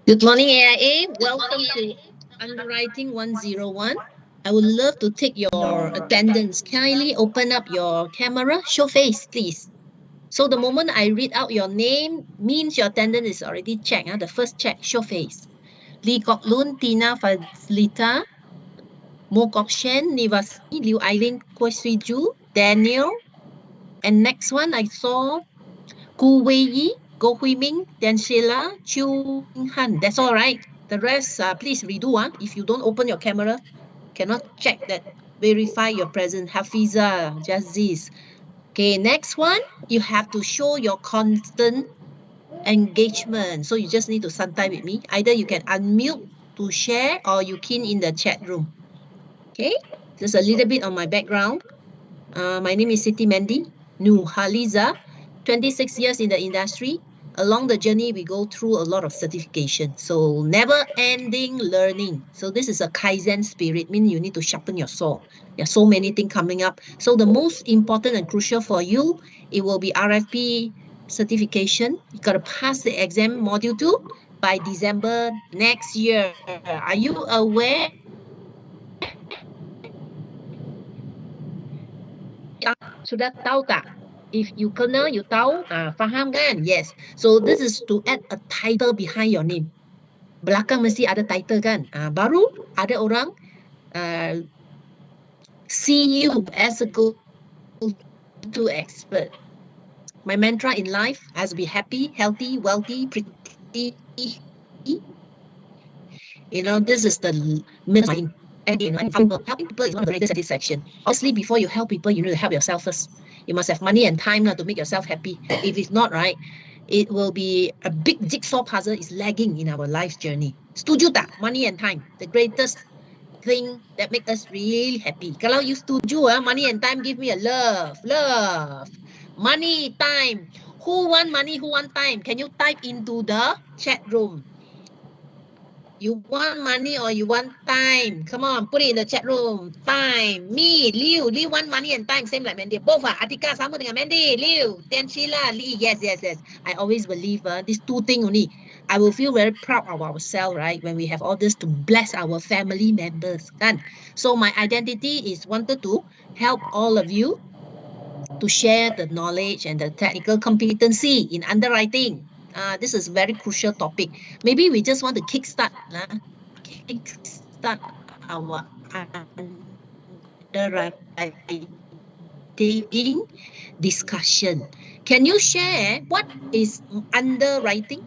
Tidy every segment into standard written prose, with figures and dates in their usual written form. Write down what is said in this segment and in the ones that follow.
Good morning, AIA. Welcome to Underwriting 101. I would love to take your attendance. Kindly open up your camera. Show face, please. So the moment I read out your name means your attendance is already checked. The first check, show face. Lee Kok Loon, Tina Fazlita, Mo Kok Shen, Nivasi, Liu Aileen, Kwee Swee Ju, Daniel. And next one I saw Gu Wei Yi, Go Hui Ming, Dan Sheila, Chu Han. That's all right. The rest, please redo. If you don't open your camera, cannot check that, verify your presence. Hafiza, Jaziz. Okay, next one, you have to show your constant engagement. So you just need to sometime with me. Either you can unmute to share or you key in the chat room. Okay, just a little bit on my background. My name is Siti Mandy Nuhaliza, 26 years in the industry. Along the journey, we go through a lot of certification. So never ending learning. So this is a Kaizen spirit, meaning you need to sharpen your sword. There are so many things coming up. So the most important and crucial for you, it will be RFP certification. You got to pass the exam module 2 by December next year. Are you aware? Sudah tahu tak? If you kena, you tahu, faham kan? Yes. So this is to add a title behind your name. Belakang mesti ada title kan? Baru ada orang see you as a go-to expert. My mantra in life has to be happy, healthy, wealthy, pretty. This is the middle. And helping people is one of the greatest satisfaction. Obviously, before you help people, you need to help yourself first. You must have money and time to make yourself happy. If it's not, right, it will be a big jigsaw puzzle is lagging in our life journey. Setuju tak? Money and time, the greatest thing that make us really happy. Kalau you setuju, money and time give me a love. Money, time. Who want money, who want time? Can you type into the chat room? You want money or you want time? Come on, put it in the chat room. Time. Me, Liu. Liu want money and time. Same like Mandy. Both Atika sama dengan Mandy. Liu. Then Sheila. Lee. Yes. I always believe these two things only. I will feel very proud of ourselves, right? When we have all this to bless our family members. Kan? So my identity is wanted to help all of you to share the knowledge and the technical competency in underwriting. This is a very crucial topic. Maybe we just want to kickstart our underwriting discussion. Can you share what is underwriting?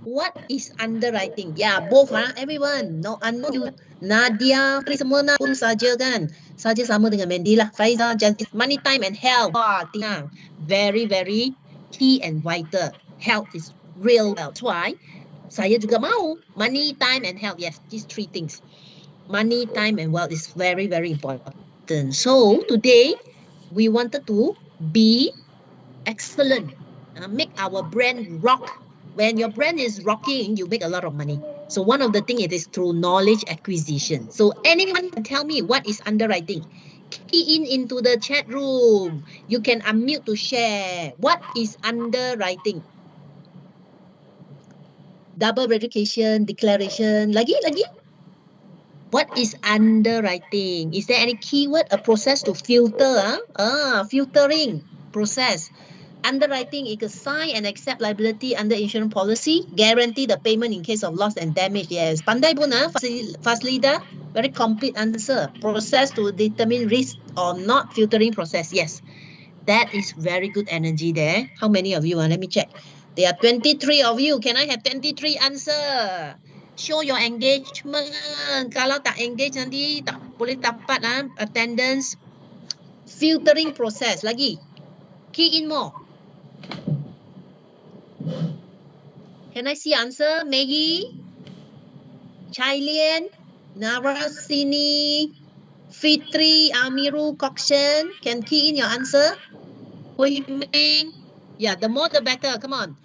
What is underwriting? Yeah, both everyone. No unknown you. Nadia, semua na pun saja kan. Saja sama dengan Mandy lah. Faiza, just money, time and health. Wah, Tina. Very, very key and vital. Health is real wealth. That's why saya juga mau. Money, time and health. Yes, these three things. Money, time and wealth is very, very important. So today, we wanted to be excellent. Make our brand rock. When your brand is rocking, you make a lot of money. So one of the things it is through knowledge acquisition. So anyone can tell me what is underwriting? Key in into the chat room. You can unmute to share. What is underwriting? Double verification, declaration. Lagi? What is underwriting? Is there any keyword? A process to filter, filtering process. Underwriting is sign and accept liability under insurance policy, guarantee the payment in case of loss and damage. Yes. Pandai pun, fast leader. Very complete answer. Process to determine risk or not, filtering process. Yes. That is very good energy there. How many of you? Let me check. There are 23 of you. Can I have 23 answer? Show your engagement. Kalau tak engage nanti tak boleh dapat attendance. Filtering process. Lagi. Key in more. Can I see answer? Maggie, Chailian, Narasini, Fitri, Amiru, Kokshan. Can key in your answer? Hui Ming. Yeah, the more the better. Come on.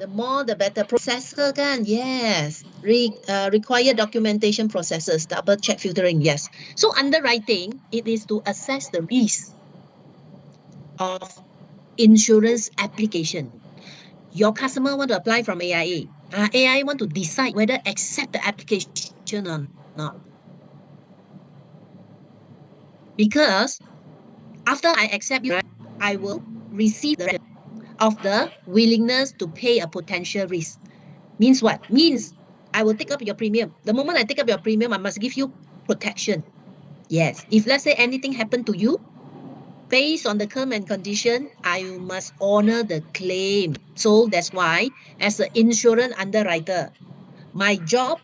The more the better. Processor kan? Yes. Require documentation processes. Double check filtering. Yes. So underwriting, it is to assess the risk of insurance application. Your customer want to apply from AIA. AIA want to decide whether accept the application or not. Because after I accept you, I will receive the of the willingness to pay a potential risk. Means what? Means I will take up your premium. The moment I take up your premium, I must give you protection. Yes. If let's say anything happened to you, based on the term and condition, I must honor the claim. So that's why, as an insurance underwriter, my job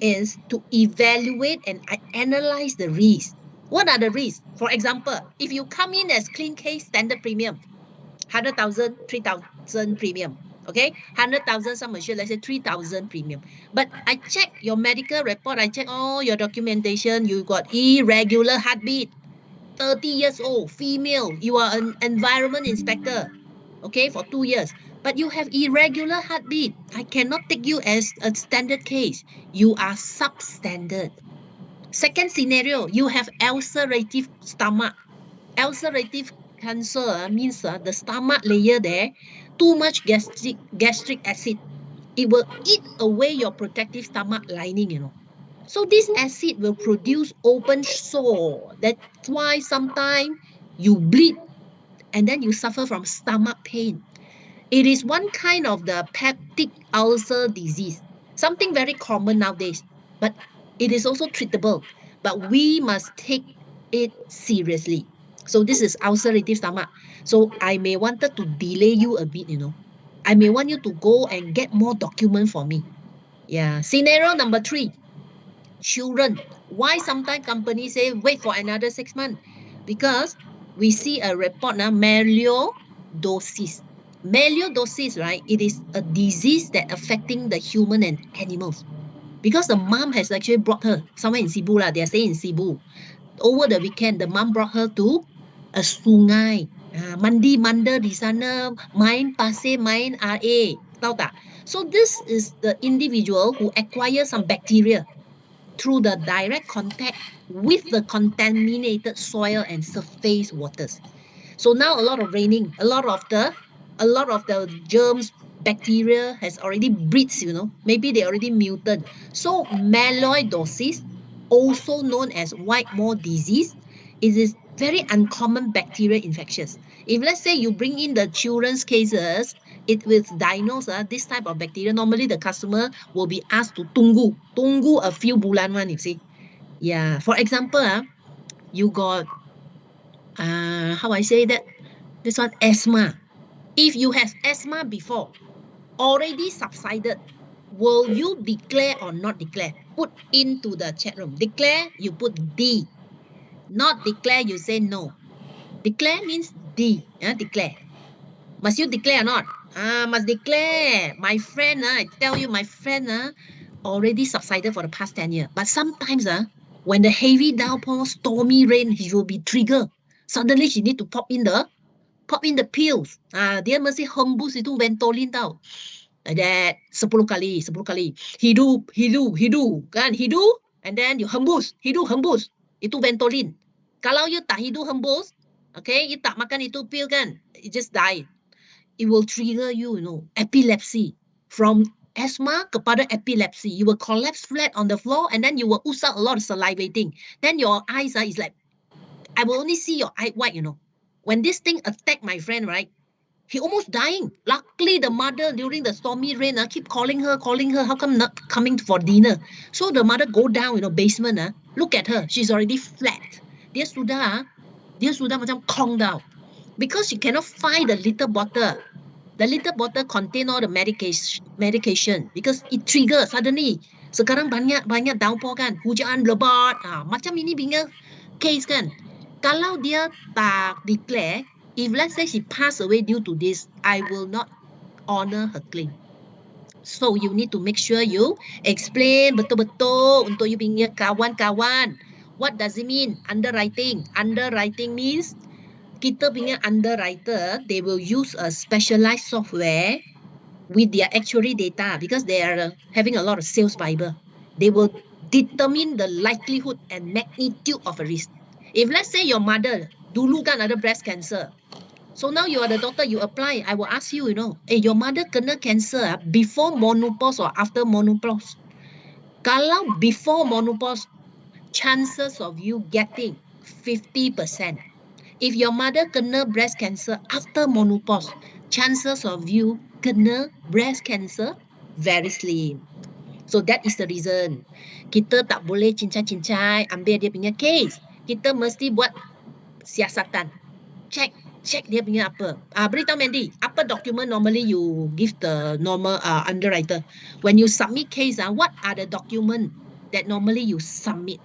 is to evaluate and analyze the risk. What are the risks? For example, if you come in as clean case standard premium, 100,000, 3,000 premium. Okay, 100,000 sum assured, let's say 3,000 premium. But I check your medical report, I check all your documentation, you got irregular heartbeat, 30 years old, female, you are an environment inspector, okay, for 2 years. But you have irregular heartbeat. I cannot take you as a standard case. You are substandard. Second scenario, you have ulcerative stomach. Ulcerative cancer means the stomach layer there, too much gastric acid. It will eat away your protective stomach lining, you know. So this acid will produce open sore. That's why sometimes you bleed and then you suffer from stomach pain. It is one kind of the peptic ulcer disease, something very common nowadays, but it is also treatable. But we must take it seriously. So this is ulcerative stomach. So I may wanted to delay you a bit, you know. I may want you to go and get more document for me. Yeah. Scenario number 3, children. Why sometimes companies say wait for another 6 months? Because we see a report now, melioidosis. Melioidosis, right? It is a disease that affecting the human and animals. Because the mom has actually brought her somewhere in Cebu, they are staying in Cebu. Over the weekend, the mom brought her to a sungai. Mandi manda di sana, main pasir, main RA. Tahu tak? So this is the individual who acquires some bacteria through the direct contact with the contaminated soil and surface waters. So now a lot of raining, a lot of the germs, bacteria has already breeds, you know, maybe they already muted. So melioidosis, also known as white mold disease, is very uncommon bacterial infections. If let's say you bring in the children's cases, it will diagnose this type of bacteria. Normally the customer will be asked to tunggu a few bulan one, you see. Yeah. For example, you got how I say that? This one, asthma. If you have asthma before, already subsided, will you declare or not declare? Put into the chat room. Declare, you put D. Not declare, you say no. Declare means D. Declare. Must you declare or not? Must declare. My friend, I tell you, my friend already subsided for the past 10 years. But sometimes when the heavy downpour, stormy rain, he will be triggered. Suddenly she need to pop in the pills. Dia mesti hembus itu Ventolin tau. Like that, 10 kali, 10 kali. Hidu, kan? Hidu, and then you hembus. Hidu, hembus. Itu Ventolin. Kalau you tak hidu, hembus, okay, you tak makan itu pill kan, you just die. It will trigger you, epilepsy. From asthma kepada epilepsy. You will collapse flat on the floor and then you will ooze out a lot of salivating. Then your eyes is like, I will only see your eye white, When this thing attacked my friend, right? He almost dying. Luckily, the mother during the stormy rain keep calling her. How come not coming for dinner? So the mother go down, basement. Look at her. She's already flat. Dia sudah macam kong down. Because she cannot find the little bottle. The little bottle contain all the medication because it trigger suddenly. Sekarang banyak downpour kan, hujan lebat, macam ini punya case kan. Kalau dia tak declare, if let's say she pass away due to this, I will not honor her claim. So you need to make sure you explain betul-betul untuk you punya kawan-kawan. What does it mean? Underwriting. Underwriting means kita punya underwriter, they will use a specialized software with their actuary data because they are having a lot of sales bible. They will determine the likelihood and magnitude of a risk. If let's say your mother dulu kan ada breast cancer, so now you are the doctor, you apply, I will ask you, your mother kena cancer before menopause or after menopause? Kalau before menopause, chances of you getting 50%. If your mother kena breast cancer after menopause, chances of you kena breast cancer very slim. So that is the reason. Kita tak boleh cincai-cincai ambil dia punya case. Kita mesti buat siasatan. Check dia punya apa. Beritahu Mandy, apa document normally you give the normal underwriter? When you submit case, what are the document that normally you submit?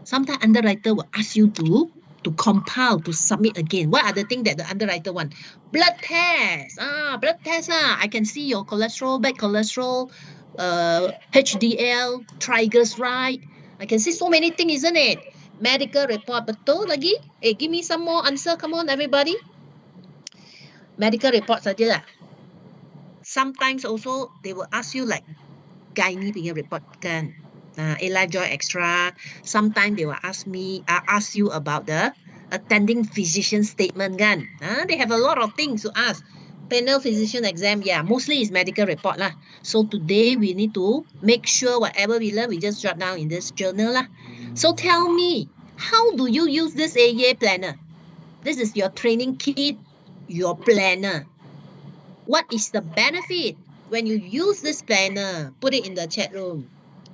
Sometimes underwriter will ask you to compile, to submit again. What are the things that the underwriter want? Blood test. Blood test. I can see your cholesterol, bad cholesterol, HDL, triglyceride. I can see so many things, isn't it? Medical report. Betul lagi? Give me some more answer. Come on, everybody. Medical report saja lah. Sometimes also they will ask you like gynae punya report kan. Elijah extra. Sometimes they will ask you about the attending physician statement kan. They have a lot of things to ask. Panel physician exam, yeah, mostly is medical report lah. So today we need to make sure whatever we learn, we just jot down in this journal lah. So tell me, how do you use this AEA planner? This is your training kit, your planner. What is the benefit when you use this planner? Put it in the chat room.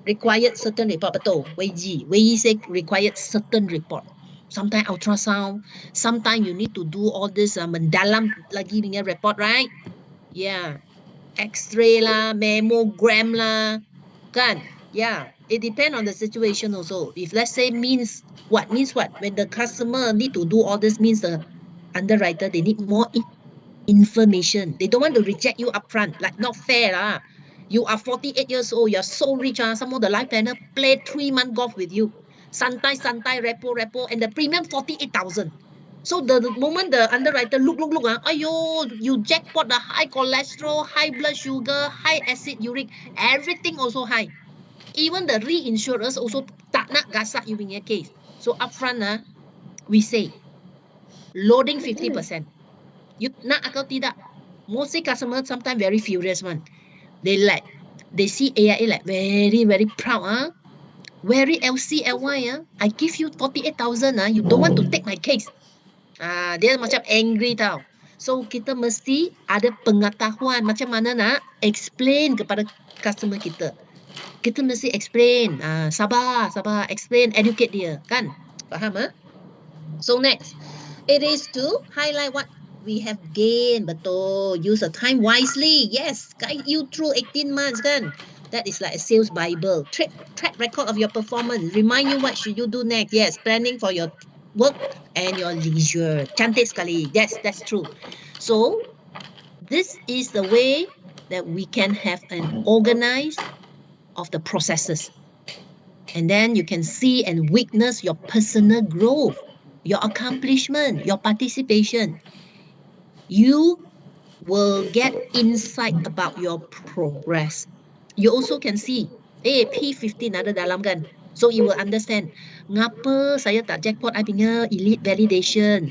Required certain report. Betul. Wei Yi say required certain report. Sometimes ultrasound. Sometimes you need to do all this mendalam lagi punya report, right? Yeah. X-ray lah, mammogram lah. Kan? Yeah. It depends on the situation also. If let's say means what? When the customer need to do all this means the underwriter, they need more information. They don't want to reject you upfront. Like not fair lah. You are 48 years old. You're so rich. Some of the life planner play 3-month golf with you. Santai, repo, and the premium 48,000. So the moment the underwriter look, ayo, you jackpot the high cholesterol, high blood sugar, high acid uric, everything also high. Even the reinsurers also tak nak gasak you punya case. So upfront, we say, loading 50%. You nak atau tidak? Mostly customers sometimes very furious one. They see AIA like very, very proud. Very LCLY. I give you 48,000. You don't want to take my case. Dia macam angry tau. So kita mesti ada pengetahuan macam mana nak explain kepada customer kita. Kita mesti explain. Sabar, explain, educate dia. Kan? Faham? So next, it is to highlight what we have gained. Betul. Use the time wisely. Yes. Guide you through 18 months kan. That is like a sales bible. Track record of your performance. Remind you what should you do next. Yes. Planning for your work and your leisure. Cantik sekali. Yes, that's true. So this is the way that we can have an organized of the processes. And then you can see and witness your personal growth, your accomplishment, your participation. You will get insight about your progress. You also can see, P15 ada dalam kan? So you will understand, ngapa saya tak jackpot I punya elite validation?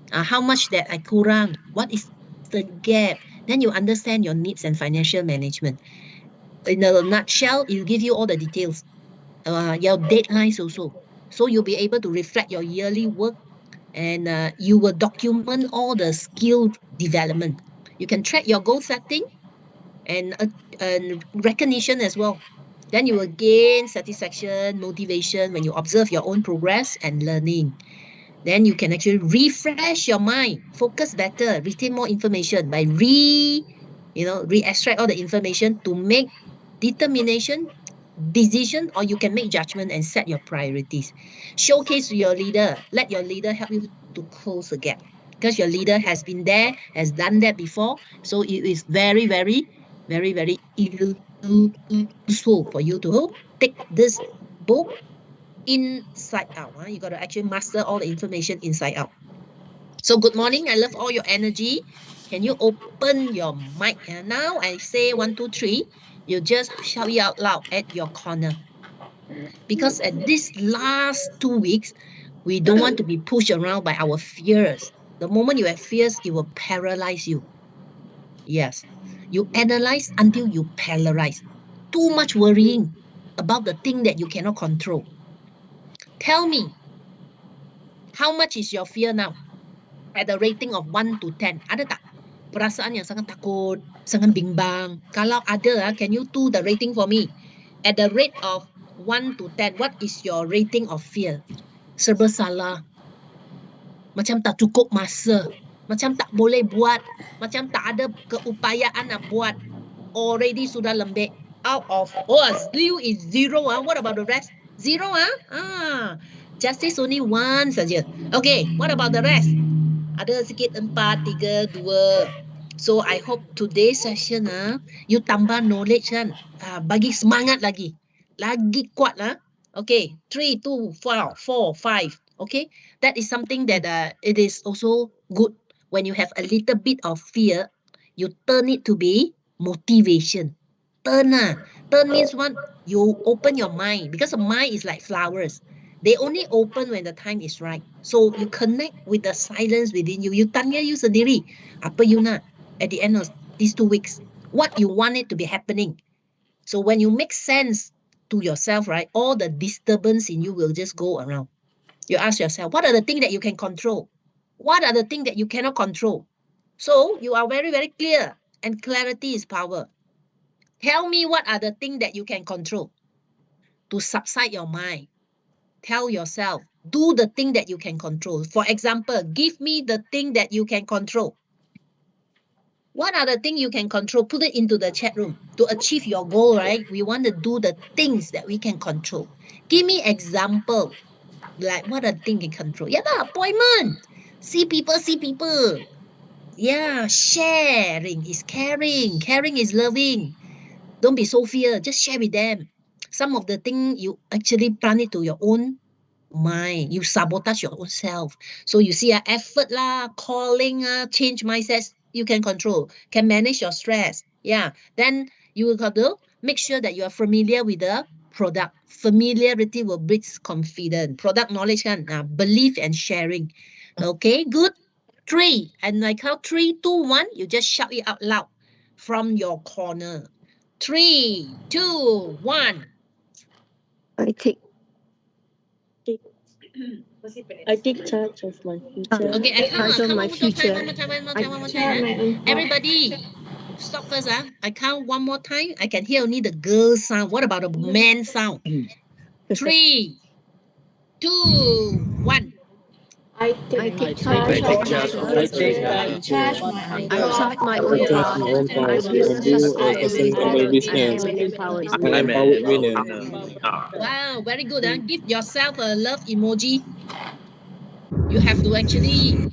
How much that I kurang? What is the gap? Then you understand your needs and financial management. in a nutshell, it will give you all the details. Your deadlines also. So you'll be able to reflect your yearly work, and you will document all the skill development. You can track your goal setting and recognition as well. Then you will gain satisfaction, motivation when you observe your own progress and learning. Then you can actually refresh your mind, focus better, retain more information by re-extract all the information to make determination, decision, or you can make judgment and set your priorities. Showcase to your leader. Let your leader help you to close the gap because your leader has been there, has done that before. So it is very, very, very, very useful for you to take this book inside out. You got to actually master all the information inside out. So good morning. I love all your energy. Can you open your mic? And now I say 1, 2, 3. You just shout it out loud at your corner. Because at this last 2 weeks, we don't want to be pushed around by our fears. The moment you have fears, it will paralyze you. Yes. You analyze until you paralyze. Too much worrying about the thing that you cannot control. Tell me, how much is your fear now? At a rating of 1 to 10. Ada tak? Perasaan yang sangat takut, sangat bimbang. Kalau ada, can you do the rating for me? At the rate of 1 to 10, what is your rating of fear? Serba salah. Macam tak cukup masa. Macam tak boleh buat. Macam tak ada keupayaan nak buat. Already sudah lembek. Out of, Liu is 0. What about the rest? 0. Justice only 1 saja. Okay, what about the rest? Ada sikit 4, 3, 2. So I hope today's session you tambah knowledge kan. Bagi semangat lagi. Lagi kuat lah. Okay, 3, 2, 4, 4, 5. Okay, that is something that it is also good when you have a little bit of fear, you turn it to be motivation. Turn Turn means what? You open your mind because the mind is like flowers. They only open when the time is right. So you connect with the silence within you. You tanya you sendiri. Apa you nak at the end of these 2 weeks? What you want it to be happening? So when you make sense to yourself, right, all the disturbance in you will just go around. You ask yourself, what are the things that you can control? What are the things that you cannot control? So you are very, very clear, and clarity is power. Tell me what are the things that you can control to subside your mind. Tell yourself, do the thing that you can control. For example, give me the thing that you can control. What are the things you can control? Put it into the chat room. To achieve your goal, right? We want to do the things that we can control. Give me example. Like what are the things you can control? Yeah, appointment. See people. Yeah, sharing is caring. Caring is loving. Don't be so fear. Just share with them. Some of the things you actually plan it to your own mind. You sabotage your own self. So you see, effort lah, calling, change mindsets, you can control, can manage your stress. Yeah. Then you will have to make sure that you are familiar with the product. Familiarity will breed confidence. Product knowledge kan, belief and sharing. Okay, good. 3. And I count 3, 2, 1. You just shout it out loud from your corner. 3, 2, 1. I take charge of my future. Okay, I count Charge of one my more time, future. one more time, one more I time, one more take time. my own path. Everybody, stop first. I count one more time. I can hear only the girl sound. What about the man sound? 3, 2, 1. I take charge of my future. I chart my own path. I build a sustainable leader. I am an empowered winner. Wow, very good. Give yourself a love emoji. You have to actually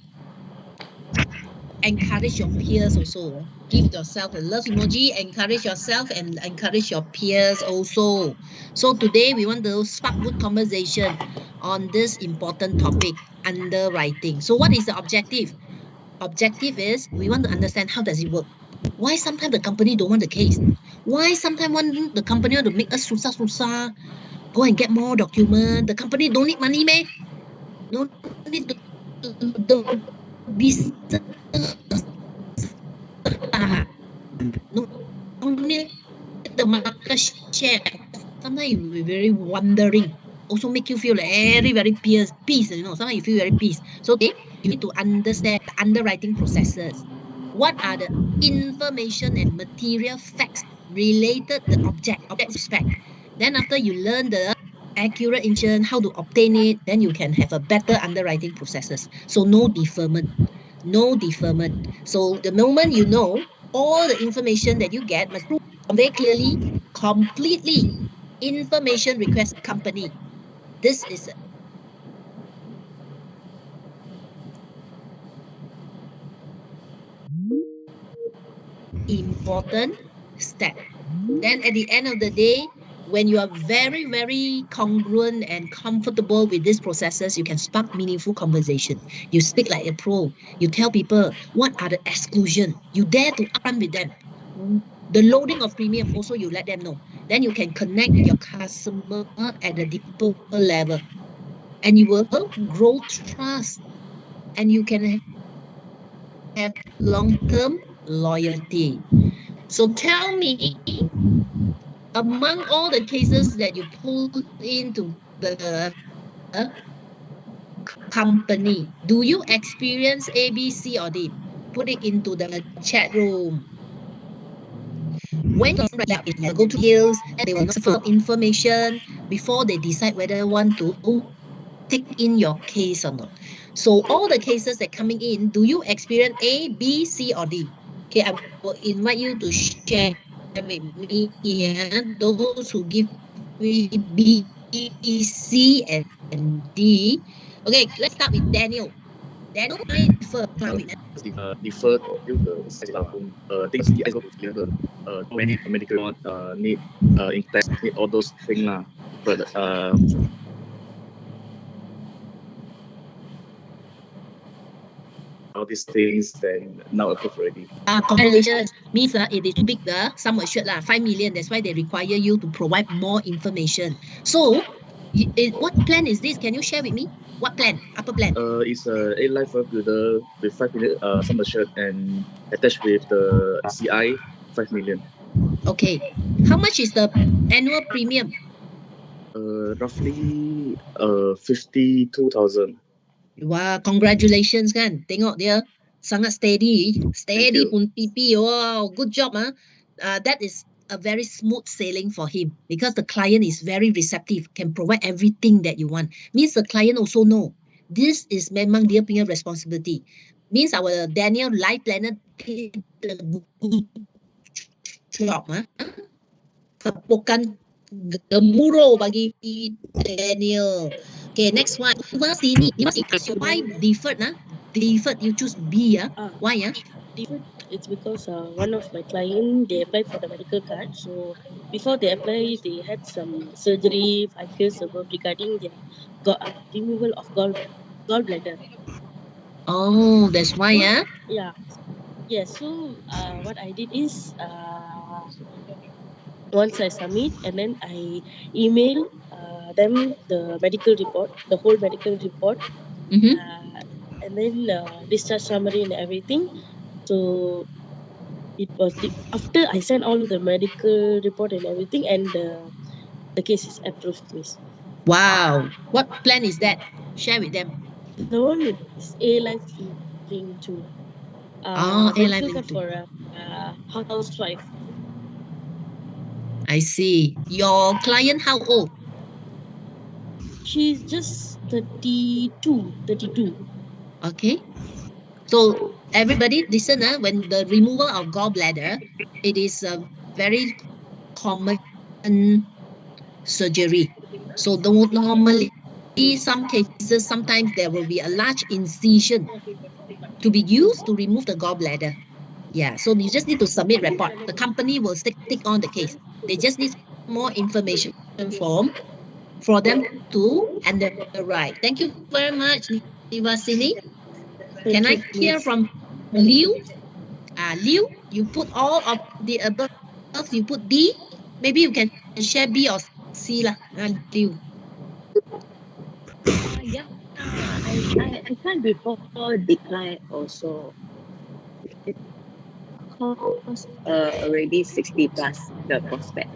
encourage your peers also. Give yourself a love emoji, encourage yourself and encourage your peers also. So today we want to spark good conversation on this important topic, underwriting. So what is the objective? Objective is we want to understand how does it work. Why sometimes the company don't want the case? Why sometimes the company want to make us susah, go and get more document? The company don't need money, meh? No need to the business no need the the market share. Sometimes you will be very wondering. Also make you feel very peace. Sometimes you feel very peace. So you need to understand the underwriting processes. What are the information and material facts related the object spec? Then after you learn the accurate insurance, how to obtain it, then you can have a better underwriting processes. So no deferment, no deferment. So the moment you know all the information that you get must convey clearly, completely information request company. This is important step. Then at the end of the day, when you are very, very congruent and comfortable with these processes, you can spark meaningful conversation. You speak like a pro. You tell people what are the exclusion. You dare to upfront with them. The loading of premium also you let them know. Then you can connect with your customer at a deeper level, and you will grow trust, and you can have long-term loyalty. So tell me, among all the cases that you pull into the company, do you experience A, B, C, or D? Put it into the chat room. When you go to hills, and they will not fill information before they decide whether they want to take in your case or not. So all the cases that coming in, do you experience A, B, C, or D? Okay, I will invite you to share with me. Yeah, those who give me B, C, and D. Okay, let's start with Daniel. Daniel, I defer. Deferred due to the size of home. Things he has got to deliver. Too many medical report, need test, need all those things lah. But all these things then now approved already. Congratulations. Means it is too big, the sum assured 5 million. That's why they require you to provide more information. So, what plan is this? Can you share with me? What plan? Upper plan? It's a life builder with 5 million sum assured and attached with the CI 5 million. Okay. How much is the annual premium? Roughly 52,000. Wah, congratulations kan. Tengok dia sangat steady. Steady pun pipi. Wow, good job. That is a very smooth sailing for him because the client is very receptive, can provide everything that you want. Means the client also know this is memang dia punya responsibility. Means our Daniel Life Planner did a good job. Tepukan gemuruh bagi Daniel. Okay, next one. Sini. Why deferred? Deferred, you choose B. Why? Deferred, it's because one of my client, they applied for the medical card. So before they apply, they had some surgery 5 years ago regarding their removal of gallbladder. Oh, that's why, Yeah. Yes. So what I did is once I submit and then I email them the medical report, the whole medical report, and then discharge summary and everything. So it was after I sent all the medical report and everything, and the case is approved, Miss. Wow. What plan is that? Share with them. The one is A Life Link 2. A Medical Life card Link 2. for housewife. I see. Your client how old? She's just 32. Okay. So everybody listen, when the removal of gallbladder, it is a very common surgery. So normally, some cases, sometimes there will be a large incision to be used to remove the gallbladder. Yeah, so you just need to submit report. The company will take on the case. They just need more information form for them to underwrite. Thank you very much, Nivasini. Can Thank I you, hear Miss. from Liu? Liu, you put all of the above. You put D. Maybe you can share B or C lah. Liu. Yeah, I tried before decline also. already 60 plus, the prospect.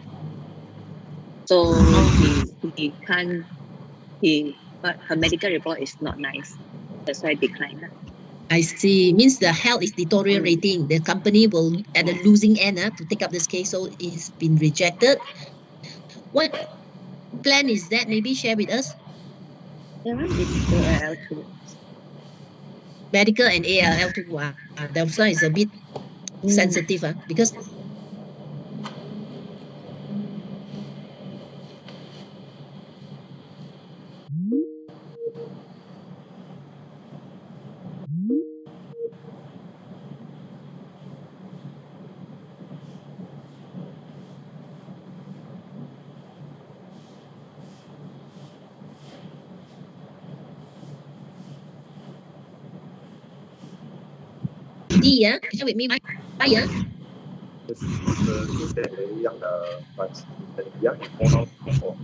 So Oh, he can't, but her medical report is not nice. That's why I declined. I see. Means the health is Mm. deteriorating. The company will at the losing end to take up this case, so it's been rejected. What plan is that? Maybe share with us. That one is ALL too. Medical and ALL too. That one is a bit Mm. sensitive, because D, share with me. Why, It's the case that very young, but when young, he fall down from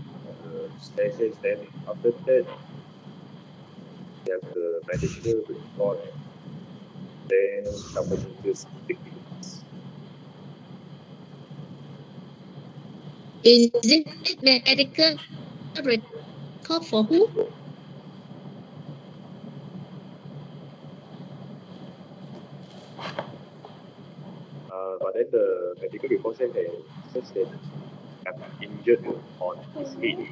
the staircase. Then after that, we have the medical report, and then company just take the case. Is it medical record for who? But then the medical report says that have injured on his head,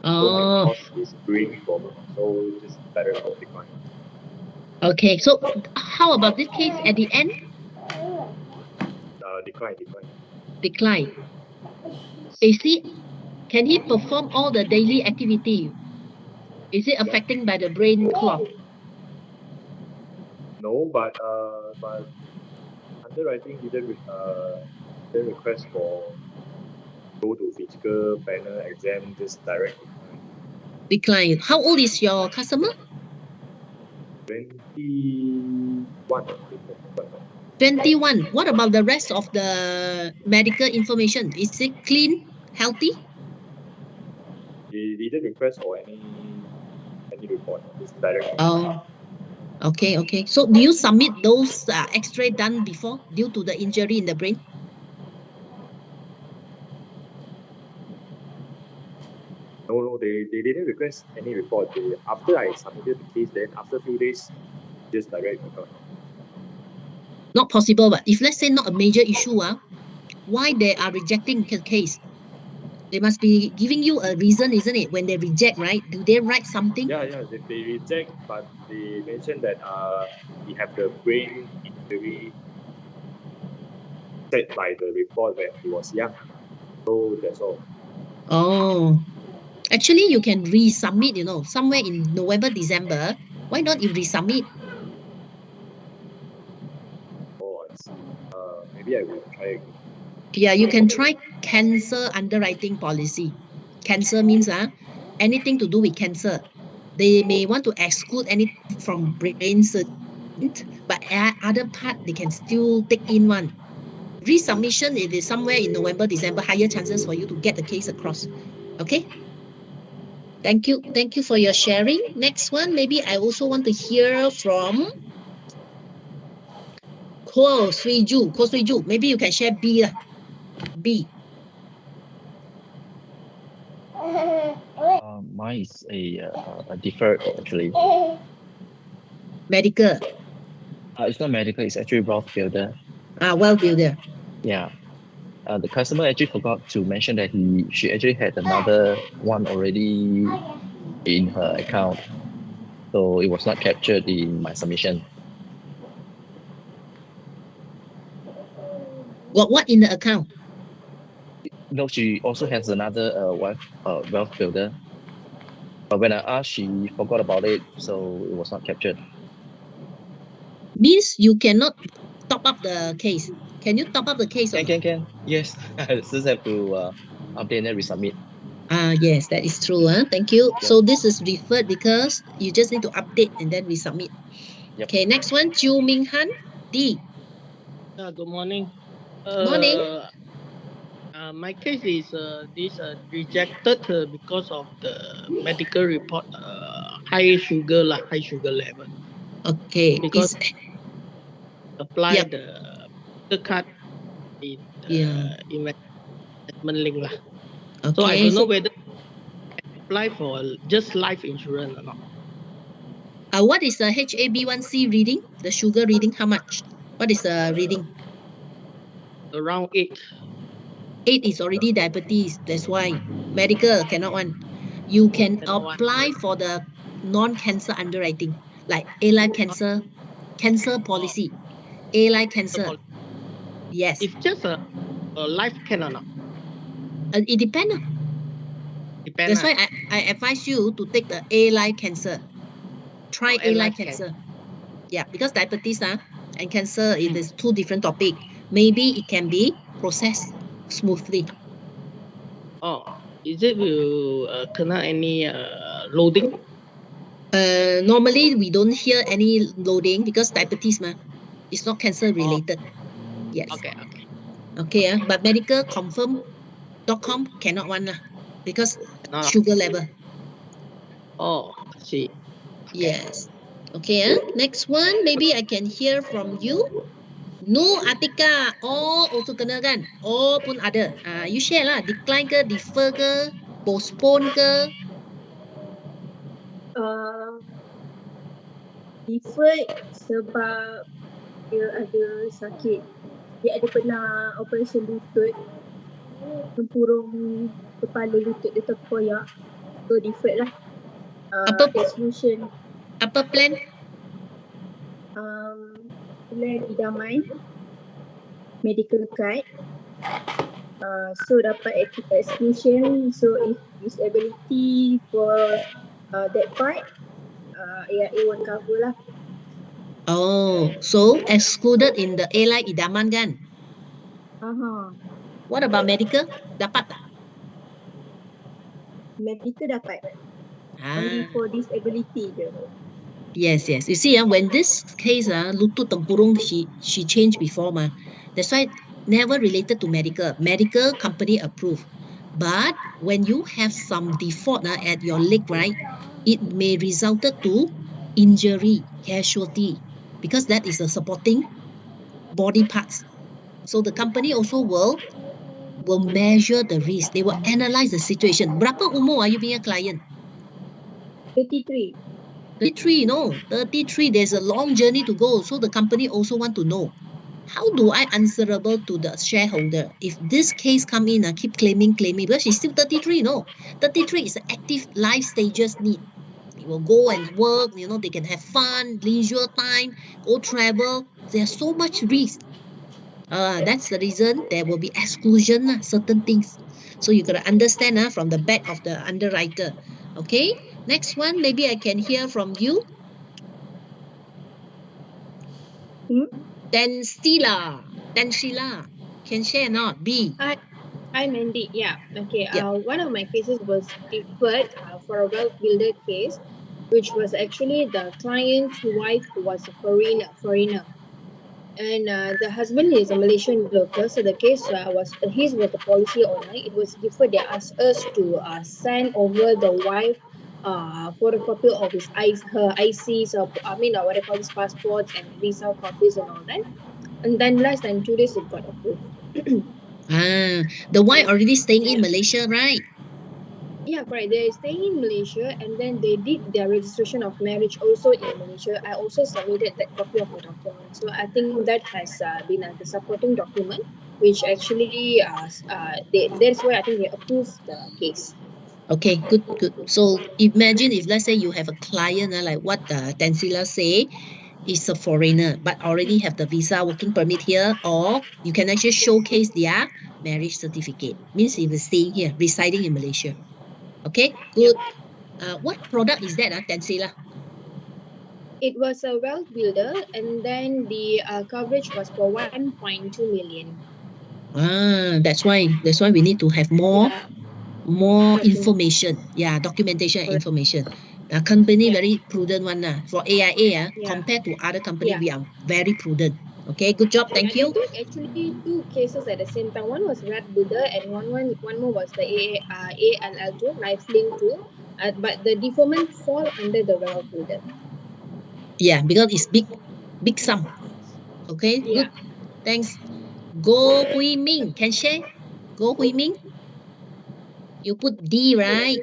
so can Oh, cause his brain problem. So just direct decline. okay. So how about this case at the end? Decline. Decline. Is he, can he perform all the daily activity? Is it affecting by the brain clot? No, but underwriting didn't request for go to physical panel exam, just direct decline. Decline. How old is your customer? 21. 21. What about the rest of the medical information? Is it clean, healthy? He didn't request for any report, just direct decline. Oh, okay, okay. So do you submit those X-ray done before due to the injury in the brain? No, they didn't request any report. After I submitted the case, then after a few days, just direct decline. Not possible, but if let's say not a major issue, why they are rejecting the case? They must be giving you a reason, isn't it? When they reject, right? Do they write something? Yeah, they reject, but they mentioned that he have the brain injury said by the report when he was young. So that's all. Oh, actually, you can resubmit, somewhere in November, December. Why not you resubmit? Oh, I see. Maybe I will try again. Yeah, you can try cancer underwriting policy. Cancer means anything to do with cancer. They may want to exclude anything from brain surgery, but other part they can still take in one. Resubmission, it is somewhere in November, December, higher chances for you to get the case across. Okay. Thank you. Thank you for your sharing. Next one, maybe I also want to hear from Ko Sui Ju. Ko Sui Ju, maybe you can share B. B. Mine is a deferred actually. Medical. It's not medical. It's actually wealth builder. Well builder. Yeah. The customer actually forgot to mention that she actually had another one already in her account, so it was not captured in my submission. What in the account? No, she also has another wealth builder, but when I asked, she forgot about it, so it was not captured. Means you cannot top up the case. Can you top up the case or not? Can. Yes, I just have to update and resubmit. Yes, that is true. Thank you. Yep. So this is referred because you just need to update and then resubmit. Yep. Okay, next one, Chu Ming Han. D. Good morning. Morning. My case is this rejected because of the medical report high sugar level Okay. because Is apply Yep. the the card in Yeah. investment link lah. So I Okay. don't know So, whether apply for just life insurance or not. what is the HAB1C reading? The sugar reading, how much? What is the reading? Around 8. 8 is already diabetes. That's why medical cannot one. You can Cannot one. apply for the non-cancer underwriting, like A-line Not cancer oh, policy, A-line the cancer. policy. Yes. If just a life can or not. It depends. Depend That's lah. why I advise you to take the A-line cancer. Try Or a A-line life can. cancer. Yeah, because diabetes and cancer, it Mm. is two different topic. Maybe it can be processed smoothly. Oh, is it will kena any loading? Normally we don't hear any loading because diabetes it's not cancer Oh, related. Yes. okay, okay. Okay, but medicalconfirm.com cannot one because Cannot. sugar level. Oh, I see. Okay. Yes. Okay, next one, maybe I can hear from you. No Atika, all also kena kan? All pun ada. You share lah, decline ke, defer ke, postpone ke? Uh, deferred sebab dia ada sakit. Dia ada pernah operation lutut, tempurung kepala lutut dia terkoyak. So deferred lah. Apa Exclusion apa plan? plan idaman, medical card. So dapat exclusion. So if disability for that part, AIA won't cover lah. Oh, so excluded in the A-line idaman kan? What about medical? Dapat tak? Medical dapat. Only Ah, for disability je. yes. You see, when this case, lutut tempurung, she changed before That's why never related to medical. Medical company approved. But when you have some default at your leg, right, it may resulted to injury, casualty, because that is a supporting body parts. So the company also will measure the risk. They will analyze the situation. Berapa umur you punya client? 33. 33, no. 33, there's a long journey to go. So the company also want to know, how do I answerable to the shareholder? If this case come in and keep claiming, because she's still 33, no. 33 is an active life stages need. They will go and work, they can have fun, leisure time, go travel. There's so much risk. That's the reason there will be exclusion, certain things. So you got to understand from the back of the underwriter. Okay, next one, maybe I can hear from you. Tensila, can share or not? B. Hi Mandy. Yeah. Okay. Yep. One of my cases was deferred for a wealth builder case, which was actually the client's wife was a foreigner, and the husband is a Malaysian local. So the case was his was the policy owner. It was deferred. They asked us to send over the wife photocopy of her ICs, or I mean what they call this passports and visa copies and all that. And then less than 2 days it got approved. The wife already staying in Malaysia, right? Yeah, correct. They're staying in Malaysia, and then they did their registration of marriage also in Malaysia. I also submitted that copy of the document. So I think that has been the supporting document, which actually that's why I think they approved the case. Okay, good. So imagine if let's say you have a client, like what Tensila say, is a foreigner, but already have the visa working permit here, or you can actually showcase their marriage certificate. Means he was staying here, residing in Malaysia. Okay, Yeah. good. What product is that, Tensila? It was a wealth builder, and then the coverage was for 1.2 million. That's why we need to have more Yeah, document. information. Yeah, documentation and Correct. information. The company Yeah, very prudent one. For AIA, yeah, compared to other company, yeah. we are very prudent. Okay, good job. Yeah, Thank they you. took actually two cases at the same time. One was Red Builder, and one more was the ALL2, Life Link 2. But the deferment fall under the Well Builder. Yeah, because it's big sum. Okay, good. Yeah. Thanks. Go Hui Ming, can share? Go Hui Ming? You put D, right?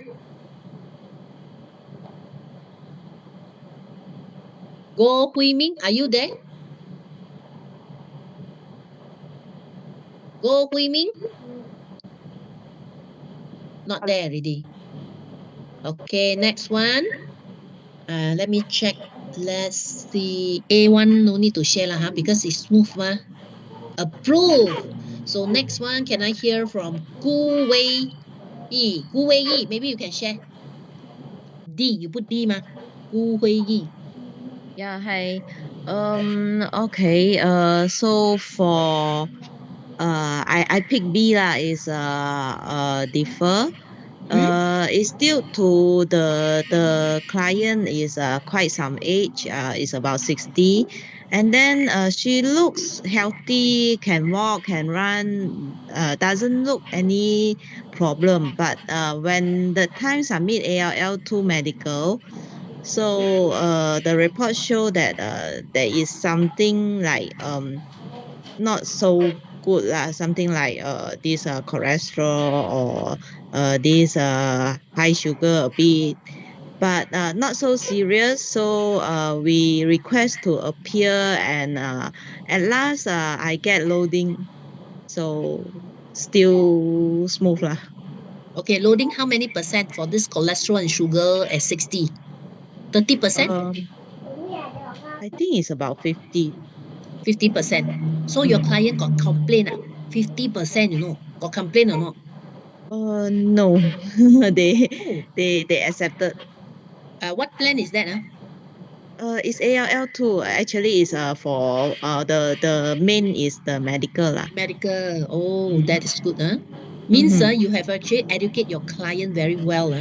Go Hui Ming, are you there? Go Hui Ming? Not there already. Okay, next one. Let me check. Let's see. A1 no need to share lah, because it's smooth ma. Approve. So next one, can I hear from Gu Wei Yi? Gu Wei Yi, maybe you can share. D, you put D ma. Gu Wei Yi. Yeah, hi. Okay. So for I pick B lah. Is defer. It's still to the client is quite some age. Is about 60, and then she looks healthy, can walk, can run. Doesn't look any problem. But when the time submit ALL2 medical. So the report show that there is something like not so good lah, something like this cholesterol or this high sugar a bit, but not so serious. So we request to appear, and at last I get loading, so still smooth lah. Okay, loading how many percent for this cholesterol and sugar at 60? 30%? I think it's about 50. 50%. So your client got complaint 50%, got complaint or not? No, they Oh. they accepted. What plan is that? It's ALL2. Actually, is for the main is the medical lah. Medical. Oh, that is good. Means Mm-hmm. you have actually educate your client very well.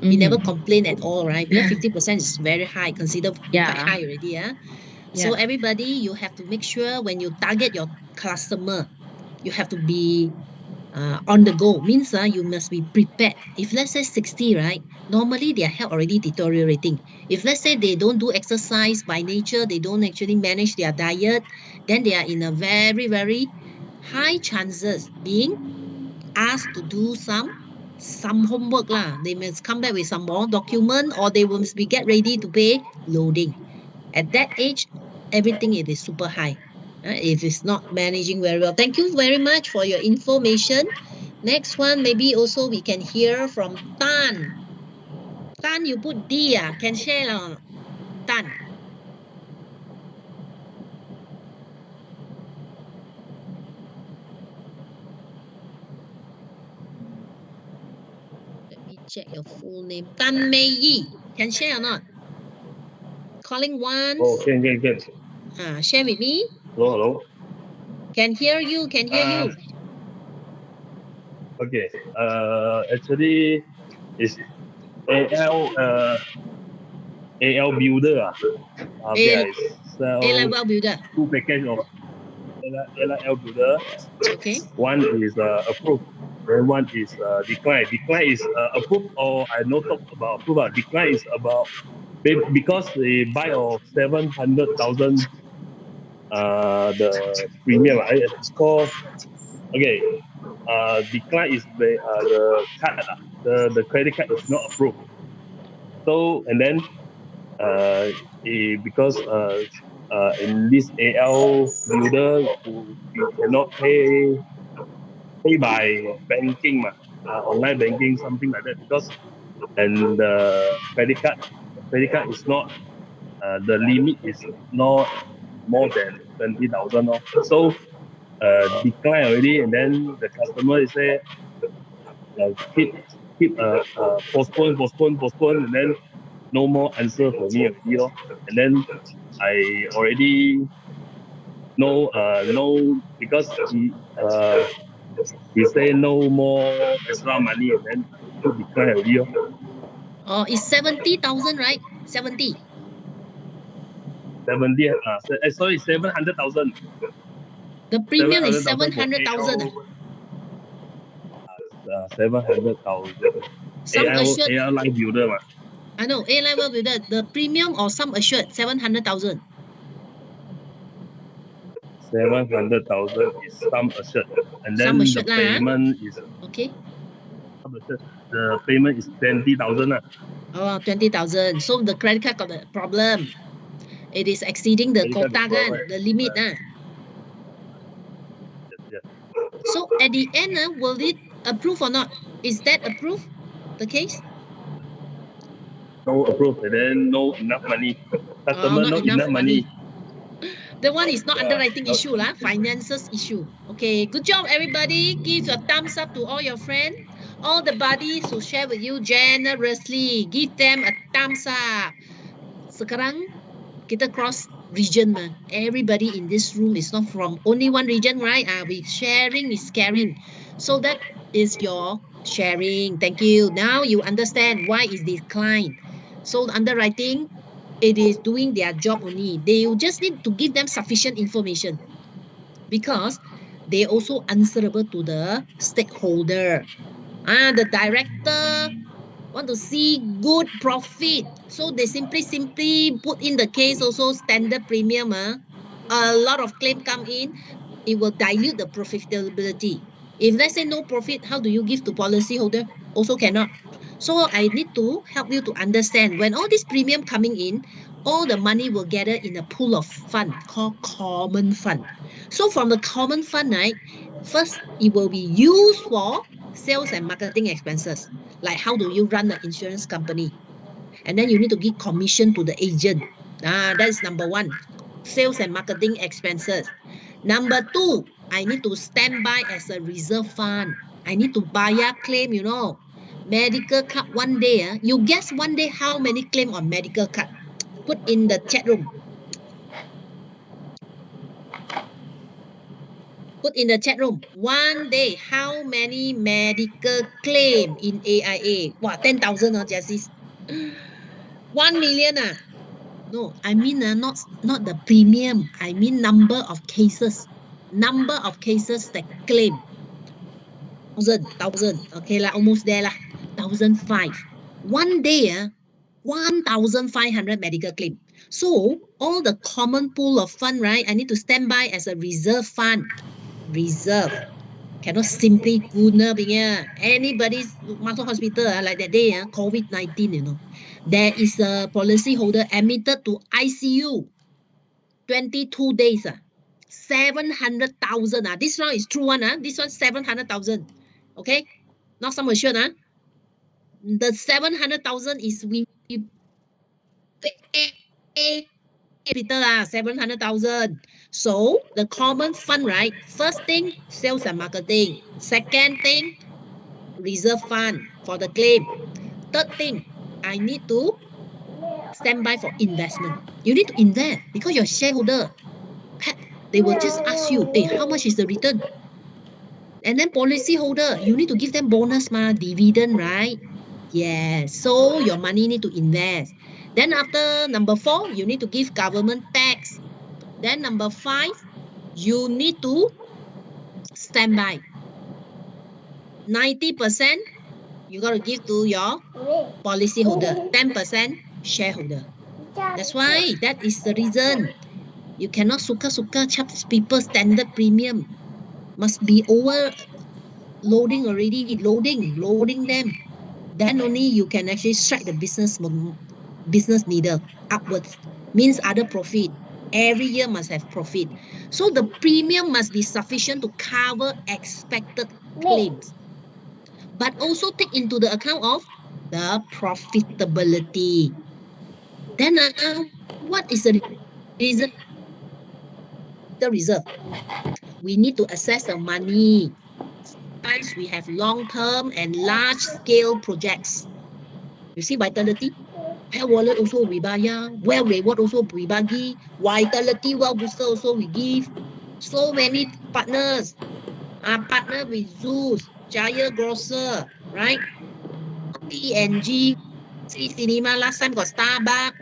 He never Mm-hmm. complain at all, right? Because 50% is very high, considered quite Yeah. high already. So Yeah. everybody, you have to make sure when you target your customer, you have to be on the go. Means you must be prepared. If let's say 60, right? Normally their health already deteriorating. If let's say they don't do exercise by nature, they don't actually manage their diet, then they are in a very, very high chances being asked to do some homework lah. They must come back with some more document, or they must be get ready to pay loading. At that age, everything it is super high. If it's not managing very well. Thank you very much for your information. Next one, maybe also we can hear from Tan. Tan, you put D, can share or not? Tan. Let me check your full name. Tan Mei Yi. Can share or not? Calling once. Oh, can. Share with me. Hello. Can hear you, can hear you. Okay. Actually, it's AL builder. Okay, I sell A-level builder. 2 package of AL builder. Okay. One is approved, then one is decline. Decline is approved, or I no talk about approved. Decline is about because they buy of 700,000 the premium. It's called okay. Decline is the card. The credit card is not approved. So and then because in this AL builder we cannot pay by banking, online banking, something like that. Because and the credit card is not the limit is not more than 20,000. So decline already, and then the customer is say keep postpone, and then no more answer for me already. And then I already know because he say no more extra money, and then I put decline already. Oh, it's 70,000, right? 70. 70, sorry, 700,000. The premium is 700,000 for 700,000. AL, 700,000. Some assured, AL life builder. I know, A-level builder, the premium or some assured, 700,000. 700,000 is sum assured, and Sum then the assured lah. payment is Okay. sum assured. The payment is 20,000 lah. Oh, 20,000. So the credit card got a problem. It is exceeding the Credit card quota is kan, right. the limit ah. Yes. So at the end will it approve or not? Is that approved, the case? No approved, and then no enough money. Oh, Customer not no enough enough money. The one is not Yeah, underwriting not, issue lah, finances issue. Okay, good job everybody. Give a thumbs up to all your friends. All the buddies who share with you generously. Give them a thumbs up. Sekarang kita cross region mah. Everybody in this room is not from only one region, right? We sharing is caring. So that is your sharing. Thank you. Now you understand why is declined. So underwriting, it is doing their job only. They just need to give them sufficient information because they also answerable to the stakeholder. The director want to see good profit. So they simply put in the case also standard premium. A lot of claim come in, it will dilute the profitability. If let's say no profit, how do you give to policyholder? Also cannot. So I need to help you to understand when all this premium coming in, all the money will gather in a pool of fund called common fund. So from the common fund, right, first it will be used for sales and marketing expenses. Like how do you run the insurance company? And then you need to give commission to the agent. That is number one, sales and marketing expenses. Number two, I need to stand by as a reserve fund. I need to buy a claim, medical card one day. You guess one day how many claim on medical card? Put in the chat room. Put in the chat room. One day, how many medical claim in AIA? Wow, 10,000 Jessie. 1 million. No, I mean not the premium. I mean number of cases. Number of cases that claim. Thousand. Okay lah, almost there lah. 1,005. One day, 1,500 medical claim. So all the common pool of fund, right? I need to stand by as a reserve fund. Reserve. Cannot simply guna punya. Anybody's masuk hospital like that day, COVID-19, there is a policy holder admitted to ICU 22 days. 700,000. This one is true one. This one 700,000. Okay? Not sum assured. The 700,000 is we pay hospital 700,000. So the common fund, right? First thing, sales and marketing. Second thing, reserve fund for the claim. Third thing, I need to stand by for investment. You need to invest because you're shareholder. They will just ask you, hey, how much is the return? And then policy holder, you need to give them bonus, dividend, right? Yes. So your money need to invest. Then after number 4, you need to give government tax. Then number 5, you need to stand by. 90% you got to give to your policy holder. 10% shareholder. That's why that is the reason you cannot suka charge people standard premium. Must be over loading already, loading them. Then only you can actually strike the business needle upwards. Means other profit. Every year must have profit. So the premium must be sufficient to cover expected claims, but also take into the account of the profitability. Then what is the reason? The reserve. We need to assess the money. Sometimes we have long-term and large-scale projects. You see vitality? Health wallet also we bayar. Well reward also we bagi. Vitality well booster also we give. So many partners. Partner with Zeus, Giant Grocer, right? P&G, Cinema, last time got Starbucks.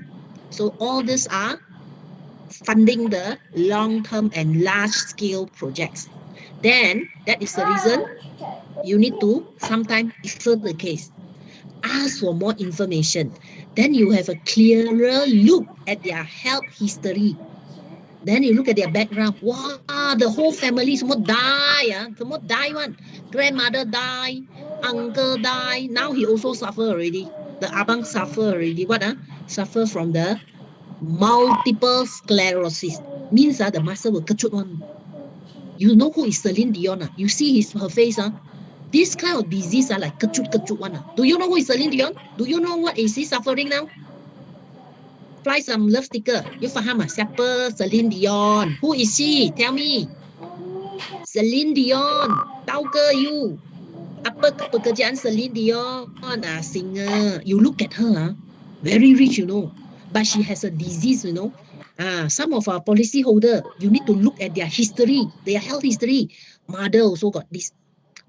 So all these are funding the long-term and large-scale projects. Then that is the reason you need to sometimes refer the case. Ask for more information. Then you have a clearer look at their health history. Then you look at their background. Wow, the whole family semua die. Semua die one. Grandmother die, uncle die. Now he also suffer already. The abang suffer already. What? Suffer from the multiple sclerosis. Means the muscle will kecut one. You know who is Celine Dion? You see her face. This kind of disease are like kecut one. Do you know who is Celine Dion? Do you know what is he suffering now? Fly some love sticker. You faham siapa Celine Dion? Who is she? Tell me. Celine Dion. Tahu ke you? Apa pekerjaan Celine Dion? Singer. You look at her. Very rich, you know. But she has a disease, you know. Some of our policy holder, you need to look at their history, their health history. Mother also got this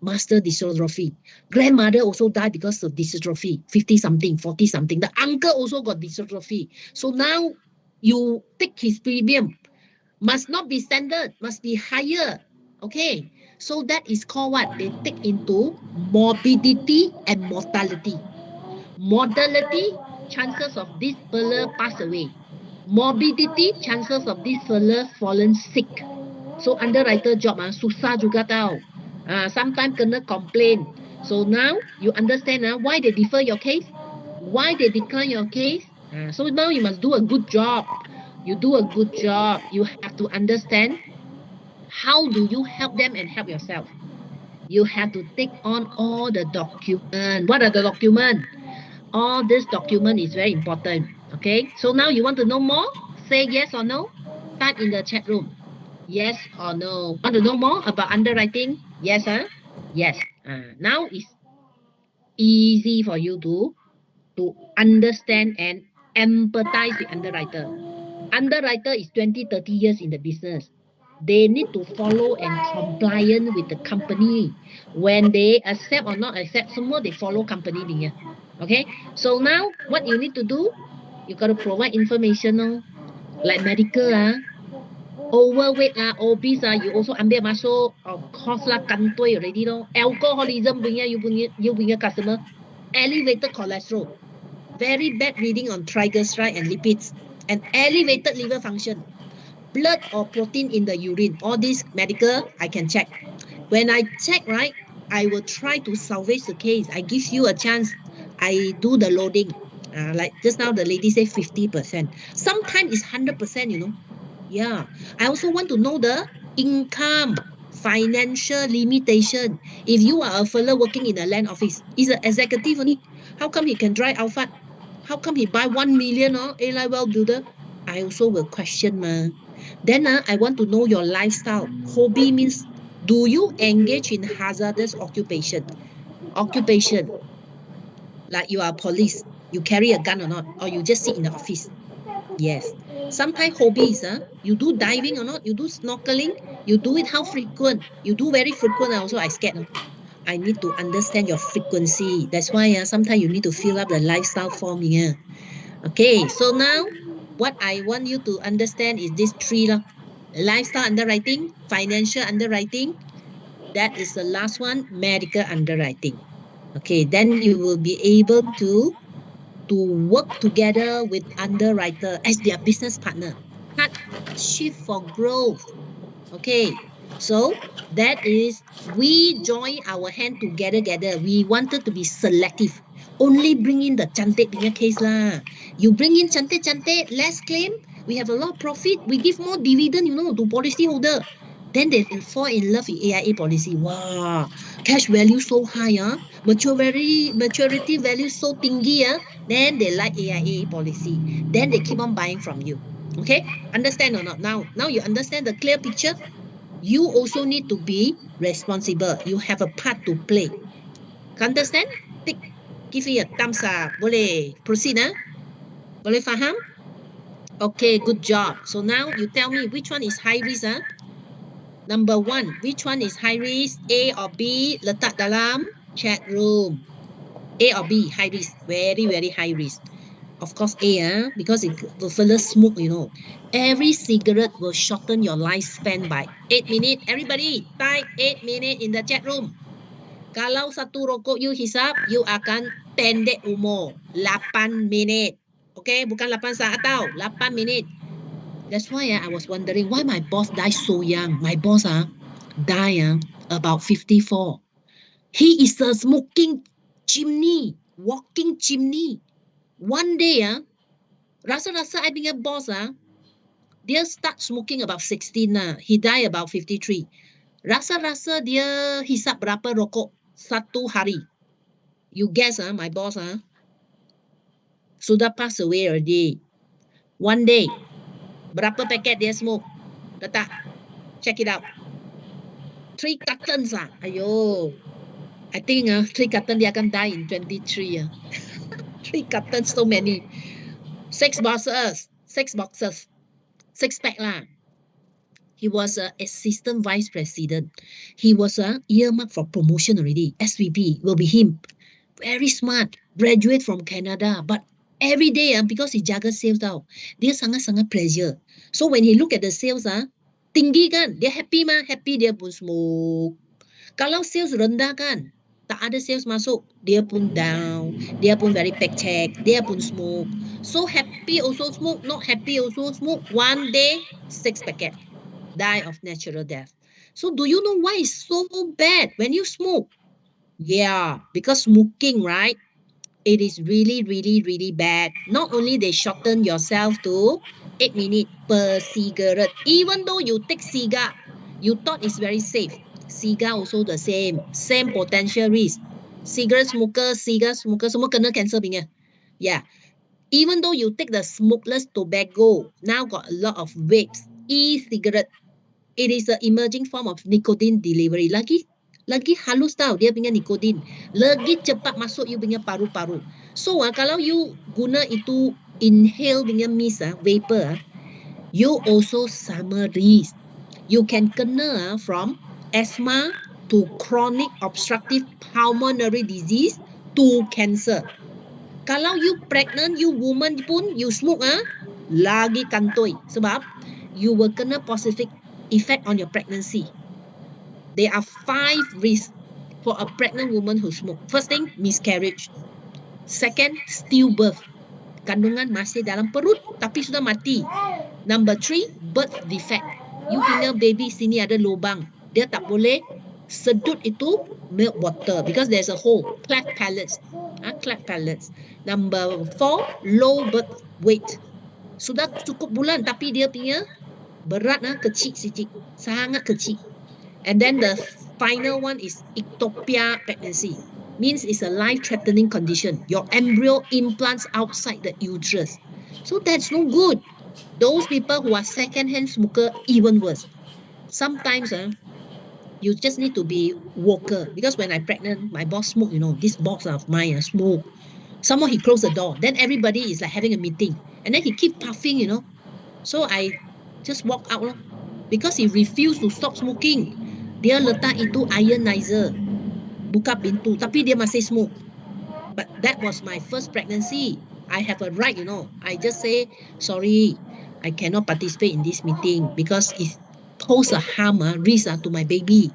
master dystrophy. Grandmother also died because of dystrophy, 50 something, 40 something. The uncle also got dystrophy. So now you take his premium. Must not be standard, must be higher. Okay. So that is called what? They take into morbidity and mortality. Mortality, chances of this fella pass away. Morbidity, chances of this fella fallen sick. So underwriter job susah juga tau. Sometimes kena complain. So now you understand why they defer your case, why they decline your case. So now you must do a good job. You do a good job. You have to understand how do you help them and help yourself. You have to take on all the document. What are the document? All this document is very important. Okay. So now you want to know more? Say yes or no. Type in the chat room. Yes or no? Want to know more about underwriting? Yes, Yes. Now it's easy for you to understand and empathize with underwriter. Underwriter is 20, 30 years in the business. They need to follow and compliant with the company. When they accept or not accept, semua they follow company punya. Okay? So now what you need to do? You got to provide information, like medical overweight obese you also ambil masuk, of course lah, kantoi already alcoholism punya you punya customer, elevated cholesterol, very bad reading on triglyceride and lipids, and elevated liver function, blood or protein in the urine. All these medical I can check. When I check, right, I will try to salvage the case. I give you a chance. I do the loading. Like just now the lady say 50%. Sometimes it's 100%, you know. Yeah. I also want to know the income, financial limitation. If you are a fellow working in a land office, he's an executive only. How come he can drive Alphard? How come he buy 1 million A-line well builder? I also will question, ma. Then I want to know your lifestyle. Hobby means, do you engage in hazardous occupation? Occupation, like you are police, you carry a gun or not, or you just sit in the office. Yes. Sometimes hobbies, you do diving or not, you do snorkeling, you do it how frequent? You do very frequent also, I scared. I need to understand your frequency. That's why sometimes you need to fill up the lifestyle form here. Okay, so now what I want you to understand is this three. Lifestyle underwriting, financial underwriting, that is the last one, medical underwriting. Okay, then you will be able to work together with underwriter as their business partner. Partnership for growth. Okay, so that is we join our hand together. We wanted to be selective. Only bring in the cantik punya case lah. You bring in cantik, less claim. We have a lot of profit. We give more dividend, to policy holder. Then they fall in love with AIA policy. Wow, cash value so high, maturity value so tinggi, then they like AIA policy. Then they keep on buying from you. Okay, understand or not? Now you understand the clear picture. You also need to be responsible. You have a part to play. Understand? Tick. Give me a thumbs up. Boleh proceed, Boleh faham? Okay, good job. So now you tell me which one is high risk, Number one, which one is high risk? A or B? Letak dalam chat room. A or B, high risk. Very, very high risk. Of course A, because the fella smoke, Every cigarette will shorten your lifespan by 8 minutes. Everybody, type 8 minutes in the chat room. Kalau satu rokok you hisap, you akan pendek umur. 8 minit. Okay, bukan 8 saat tau. 8 minit. That's why I was wondering why my boss died so young. My boss died about 54. He is a smoking chimney, walking chimney. One day rasa-rasa I punya boss dia start smoking about 16 He died about 53. Rasa-rasa dia hisap berapa rokok satu hari. You guess my boss sudah pass away already. One day, berapa paket dia smoke? Letak, check it out. 3 cartons Ayo. I think 3 cartons dia akan die in 23 3 cartons, so many. 6 boxes. 6 boxes. 6 pack lah. He was a assistant vice president. He was earmarked for promotion already. SVP will be him. Very smart. Graduate from Canada. But every day because he jaga sales tau, dia sangat-sangat pressure. So when he look at the sales tinggi kan, dia happy mah. Happy dia pun smoke. Kalau sales rendah kan, tak ada sales masuk, dia pun down, dia pun very pek-cek, dia pun smoke. So happy also smoke, not happy also smoke. One day, 6 packet. Die of natural death. So do you know why it's so bad when you smoke? Yeah, because smoking, right? It is really, really, really bad. Not only they shorten yourself to 8 minutes per cigarette. Even though you take cigar, you thought it's very safe. Cigar also the same. Same potential risk. Cigar smoker, semua kena cancer punya. Yeah. Even though you take the smokeless tobacco, now got a lot of vapes, e-cigarette. It is an emerging form of nicotine delivery. Lagi halus tau dia punya nikotin. Lagi cepat masuk you punya paru-paru. So kalau you guna itu inhale punya mist vapor you also sama risk. You can kena from asthma to chronic obstructive pulmonary disease to cancer. Kalau you pregnant, you woman pun you smoke lagi kantoi sebab you will kena positive effect on your pregnancy. There are 5 risks for a pregnant woman who smoke. First thing, miscarriage. Second, stillbirth. Kandungan masih dalam perut tapi sudah mati. Number 3, birth defect. You punya baby sini ada lubang. Dia tak boleh sedut itu milk water because there's a hole, cleft palates. Cleft palates. Number 4, low birth weight. Sudah cukup bulan tapi dia punya berat kecil sikit. Sangat kecil. And then the final one is ectopia pregnancy. Means it's a life-threatening condition. Your embryo implants outside the uterus. So that's no good. Those people who are second-hand smoker, even worse. Sometimes you just need to be walker. Because when I pregnant, my boss smoke, this boss of mine smoke. Someone he closed the door. Then everybody is like having a meeting. And then he keep puffing. So I just walk out because he refused to stop smoking. Dia letak itu ionizer. Buka pintu. Tapi dia masih smoke. But that was my first pregnancy. I have a right, I just say, sorry, I cannot participate in this meeting because it pose a harm, risk to my baby.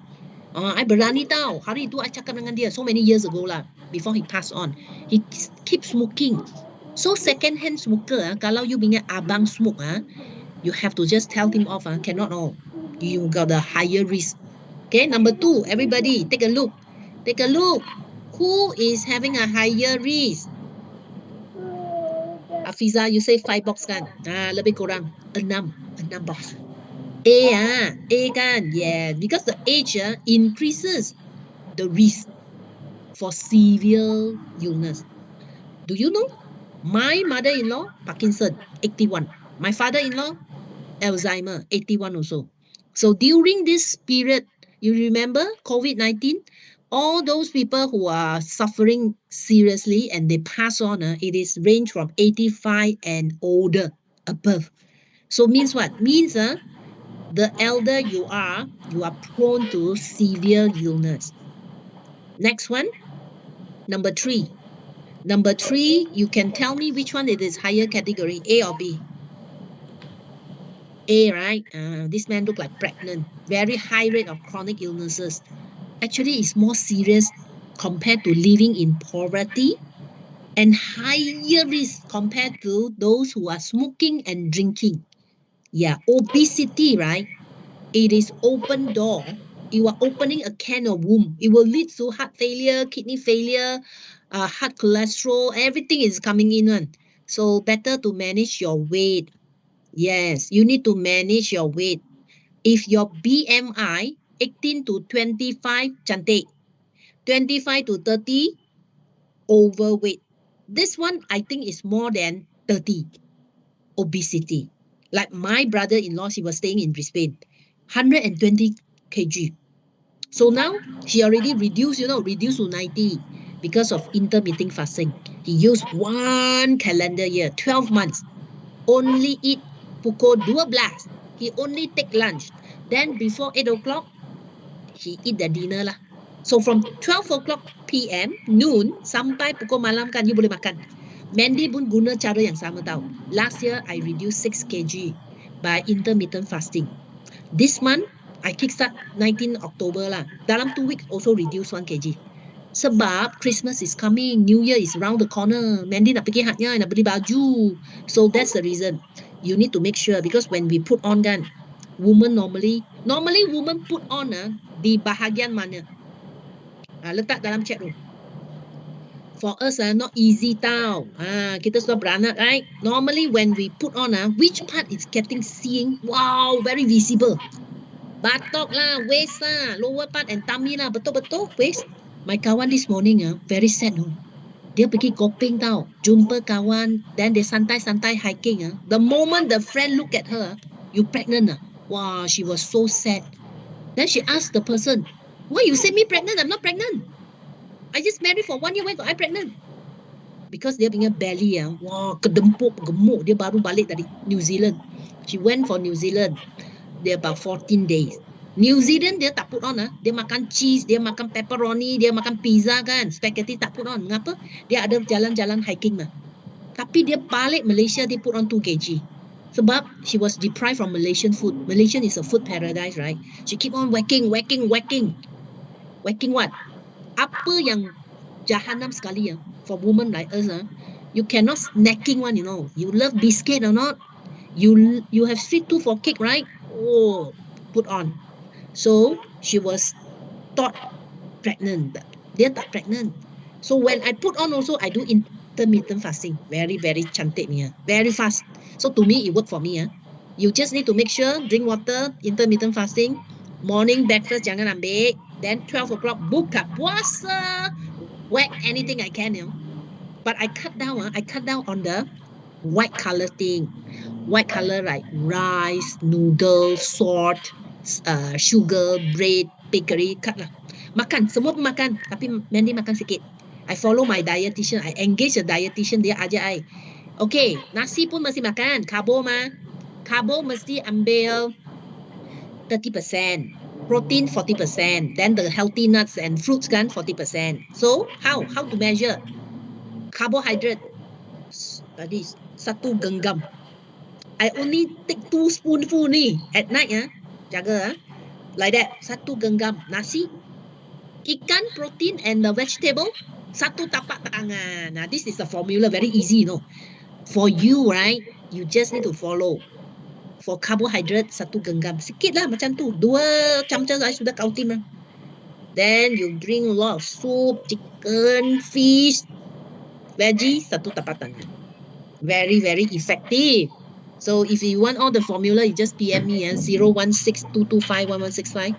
I berani tau. Hari itu I cakap dengan dia so many years ago lah. Before he passed on. He keep smoking. So second hand smoker, kalau you punya abang smoke, you have to just tell him off. Cannot all. You got a higher risk. Okay, number 2, everybody take a look. Take a look. Who is having a higher risk? Afiza, you say 5 box kan? Lebih kurang 6 box. A kan? Yeah, because the age increases the risk for severe illness. Do you know? My mother-in-law, Parkinson, 81. My father-in-law, Alzheimer, 81 also. So during this period, you remember COVID-19? All those people who are suffering seriously and they pass on, it is range from 85 and older above. So means what? Means the elder you are prone to severe illness. Next one, number 3. Number 3, you can tell me which one it is higher category, A or B? A, right? This man look like pregnant. Very high rate of chronic illnesses. Actually, it's more serious compared to living in poverty and higher risk compared to those who are smoking and drinking. Yeah, obesity, right? It is open door. You are opening a can of womb. It will lead to heart failure, kidney failure, heart cholesterol. Everything is coming in one. So better to manage your weight. Yes, you need to manage your weight. If your BMI 18 to 25 cantik, 25 to 30 overweight. This one I think is more than 30 obesity. Like my brother-in-law, he was staying in Brisbane, 120 kg. So now he already reduced, reduced to 90 because of intermittent fasting. He used one calendar year, 12 months, only eat pukul 12. He only take lunch. Then before 8 o'clock, he eat the dinner lah. So from 12 o'clock PM, noon, sampai pukul malam kan, you boleh makan. Mandy pun guna cara yang sama tau. Last year, I reduced 6 kg by intermittent fasting. This month, I kickstart 19 October lah. Dalam 2 weeks, also reduce 1 kg. Sebab Christmas is coming, New Year is round the corner. Mandy nak pergi hajnya, nak beli baju. So that's the reason. You need to make sure because when we put on kan, woman normally woman put on di bahagian mana? Letak dalam chat room. For us not easy tau. Kita sudah beranak, right? Normally when we put on which part is getting seen? Wow, very visible. Batok lah, waist lah, lower part and tummy lah, betul-betul waist. My kawan this morning very sad no. Dia pergi gopeng tau, jumpa kawan, then they santai-santai hiking. The moment the friend look at her, you pregnant Wow, she was so sad. Then she asked the person, why you say me pregnant? I'm not pregnant. I just married for 1 year, why got I pregnant? Because dia punya belly wah, kedempuk, gemuk. Dia baru balik dari New Zealand. She went for New Zealand. Dia about 14 days. New Zealand dia tak put on dia makan cheese, dia makan pepperoni, dia makan pizza kan, spaghetti tak put on. Mengapa? Dia ada jalan-jalan hiking mah. Tapi dia balik Malaysia, dia put on 2 kg. Sebab she was deprived from Malaysian food. Malaysian is a food paradise, right? She keep on whacking. Whacking what? Apa yang jahanam sekali for women like us you cannot snacking one, You love biscuit or not? You have sweet tooth for cake, right? Oh, put on. So she was thought pregnant. Dia tak pregnant. So when I put on also, I do intermittent fasting. Very, very cantik ni. Very fast. So to me, it worked for me. You just need to make sure, drink water, intermittent fasting. Morning breakfast, jangan ambil. Then 12 o'clock, buka puasa. Whack anything I can. But I cut down on the white color thing. White color like rice, noodles, salt, sugar, bread, bakery, cut lah. Makan, semua pun makan. Tapi Mandy makan sikit. I follow my dietitian. I engage a dietitian. Dia ajar I. Okay, nasi pun mesti makan. Karbo mah. Karbo mesti ambil 30%. Protein 40%. Then the healthy nuts and fruits kan 40%. So, how to measure? Carbohydrate. Tadi, 1 genggam. I only take 2 spoonful ni at night jaga like that 1 genggam nasi, ikan, protein and the vegetable 1 tapak tangan. Now this is the formula, very easy, for you, right? You just need to follow. For carbohydrate 1 genggam, sikit lah macam tu, 2 camca saya sudah counting. Then you drink a lot of soup, chicken, fish, veggie 1 tapak tangan. Very, very effective. So if you want all the formula, you just PM me 016-225-1165.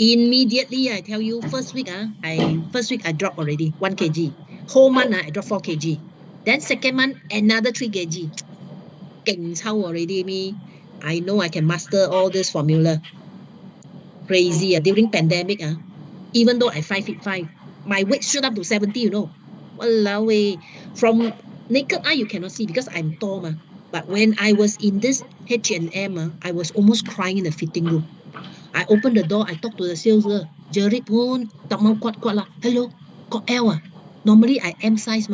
Immediately, I tell you, first week I drop already 1 kg. Whole month I drop 4 kg. Then second month, another 3 kg. Geng chao already me. I know I can master all this formula. Crazy. During pandemic, even though I 5'5", my weight shoot up to 70, Walao way. From naked eye, you cannot see because I'm tall. But when I was in this H&M, I was almost crying in the fitting room. I opened the door, I talked to the sales girl. Jerit pun tak mau kuat-kuat lah. Hello, got L Normally I M size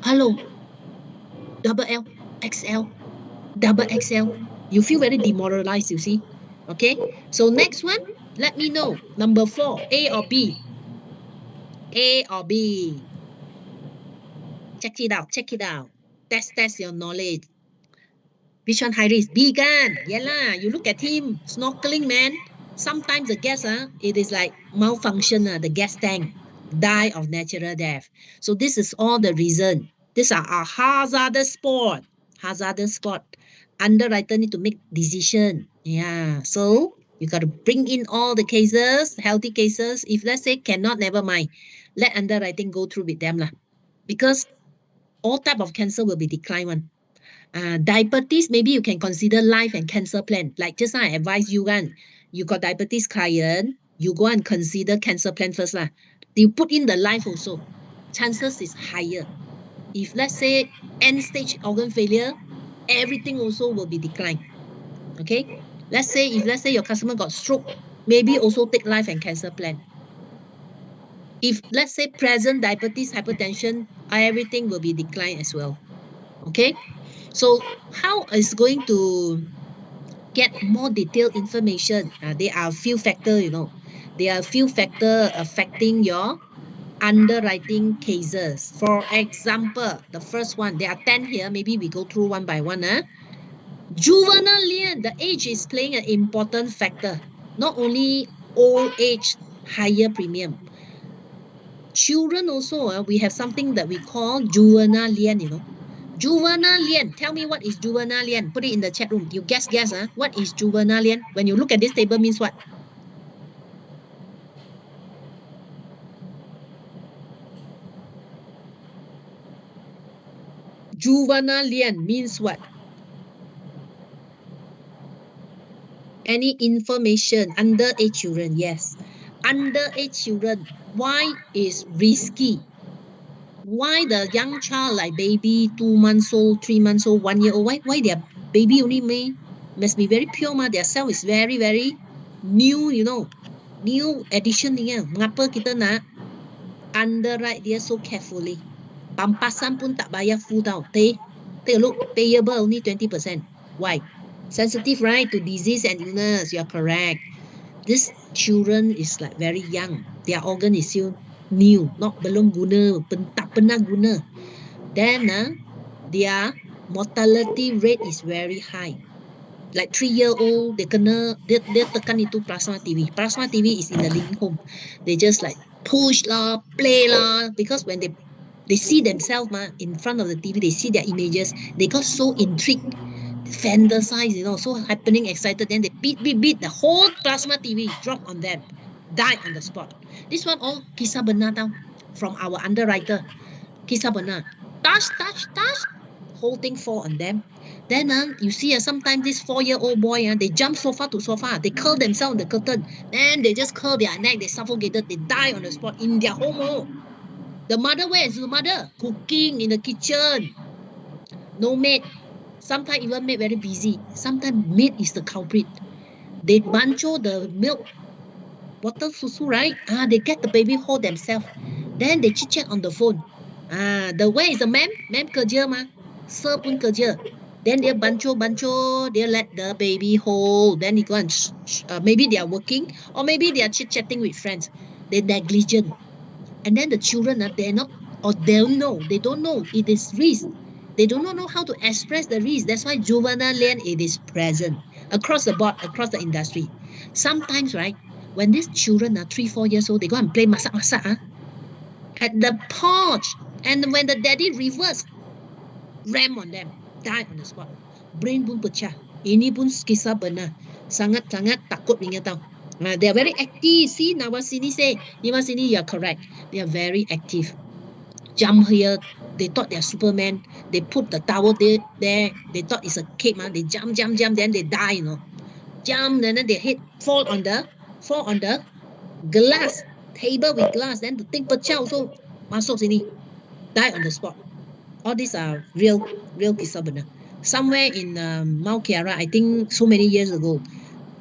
Hello, double L, XL, double XL. You feel very demoralized, you see. Okay, so next one, let me know. Number 4, A or B? A or B? Check it out. Test your knowledge. Which one high risk? B kan? Yeah lah. You look at him snorkeling, man. Sometimes the gas, it is like malfunction, the gas tank die of natural death. So this is all the reason. These are our hazardous sport. Hazardous sport. Underwriter need to make decision. Yeah. So you got to bring in all the cases, healthy cases. If let's say cannot, never mind. Let underwriting go through with them lah. Because all type of cancer will be declined one. Diabetes, maybe you can consider life and cancer plan. Like just now I advise you kan, you got diabetes client, you go and consider cancer plan first lah. You put in the life also. Chances is higher. If let's say end stage organ failure, everything also will be declined. Okay. Let's say your customer got stroke, maybe also take life and cancer plan. If let's say present diabetes, hypertension, everything will be declined as well. Okay. So how is going to get more detailed information? There are a few factors, There are a few factors affecting your underwriting cases. For example, the first one, there are 10 here. Maybe we go through one by one. Juvenile lien, the age is playing an important factor. Not only old age, higher premium. Children also, we have something that we call juvenile lien, Juvenile lien. Tell me what is juvenile lien. Put it in the chat room. You guess. What is juvenile lien? When you look at this table means what? Juvenile lien means what? Any information. Underage children. Yes. Underage children. Why is risky? Why the young child like baby, 2 months old, 3 months old, 1 year old? Why their baby only must be very pure ma? Their cell is very, very new, New addition ni. Mengapa kita nak underwrite dia so carefully? Pampasan pun tak bayar full tau. Take a look. Payable only 20%. Why? Sensitive, right? To disease and illness. You're correct. This children is like very young. Their organ is still new. Not belum guna. Tak pernah guna. Then their mortality rate is very high. Like 3-year-old, dia tekan itu plasma TV. Plasma TV is in the living home. They just like push lah, play lah. Because when they see themselves in front of the TV, they see their images, they got so intrigued, fantasize, so happening, excited. Then they beat, the whole plasma TV drop on them, die on the spot. This one all kisah benar tau, from our underwriter. Kisah benar. Touch, whole thing fall on them. Then you see sometimes this 4-year-old boy, they jump sofa to sofa, they curl themselves on the curtain, then they just curl their neck, they suffocated, they die on the spot in their home. The mother, where is the mother? Cooking in the kitchen. No maid. Sometimes even maid very busy. Sometimes maid is the culprit. They bancho the milk bottle susu, right? They get the baby hold themselves. Then they chit chat on the phone. The where is the ma'am? Ma'am kerja ma. Sir pun kerja. Then they bancho, they let the baby hold. Then you go and maybe they are working, or maybe they are chit chatting with friends. They're negligent. And then the children, they're not, or they don't know it is risk. They do not know how to express the risk. That's why juvenile lien, it is present across the board, across the industry. Sometimes, right, when these children are 3-4 years old, they go and play masak-masak at the porch. And when the daddy reverse, ram on them, die on the spot. Brain pun pecah. Ini pun kisah benar. Sangat-sangat takut punya tau. They are very active. See, Nawasini say, Nawasini, you are correct. They are very active. Jump here. They thought they are Superman. They put the towel there. They thought it's a cape. They jump, then they die, Jump, and then their head fall on the glass, table with glass. Then the thing pecah also masuk sini. Die on the spot. All these are real kisah benar. Somewhere in Mount Kiara, I think so many years ago,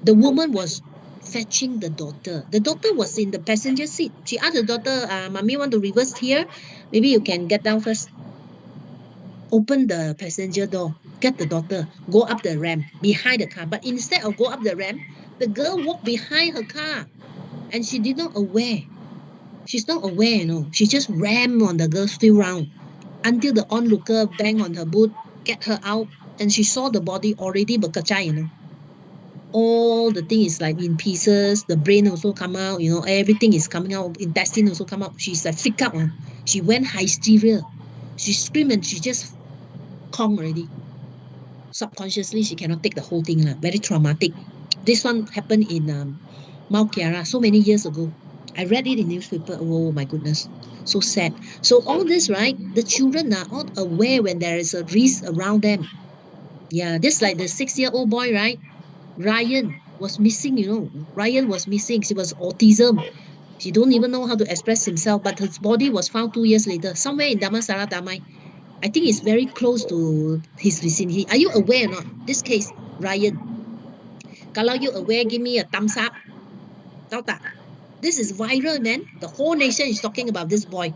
the woman was fetching the daughter. The daughter was in the passenger seat. She asked the daughter, Mommy want to reverse here? Maybe you can get down first. Open the passenger door. Get the daughter. Go up the ramp behind the car. But instead of go up the ramp, the girl walked behind her car. And she did not aware. She's not aware, She just rammed on the girl's still round until the onlooker bang on her boot, get her out, and she saw the body already berkecai, all the thing is like in pieces. The brain also come out, everything is coming out. Intestine also come out. She's like freak out. She went hysteria. She screamed and she just calm already. Subconsciously, she cannot take the whole thing. Very traumatic. This one happened in Mount Kiara so many years ago. I read it in newspaper. Oh my goodness. So sad. So all this, right? The children are all aware when there is a risk around them. Yeah, this like the 6-year-old boy, right? Ryan was missing, Ryan was missing. He was autism. He don't even know how to express himself, but his body was found 2 years later, somewhere in Damansara Damai. I think it's very close to his vicinity. Are you aware or not? This case, Ryan. Kalau you aware, give me a thumbs up. Tahu tak? This is viral, man. The whole nation is talking about this boy.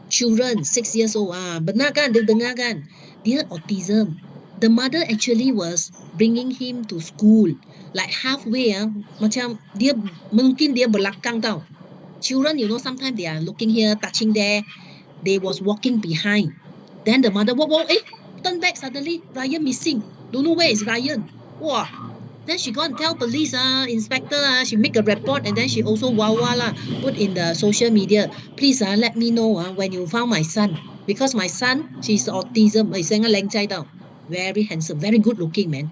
Children, 6 years old. Benar kan? Dia dengar kan? Dia autism. The mother actually was bringing him to school. Like halfway, macam dia mungkin dia belakang tau. Children, sometimes they are looking here, touching there. They was walking behind. Then the mother, turn back suddenly. Ryan missing. Don't know where is Ryan. Wow. Then she go and tell police, inspector, she make a report, and then she also lah, put in the social media. Please, let me know when you found my son. Because my son, she's autism. Very handsome, very good looking, man.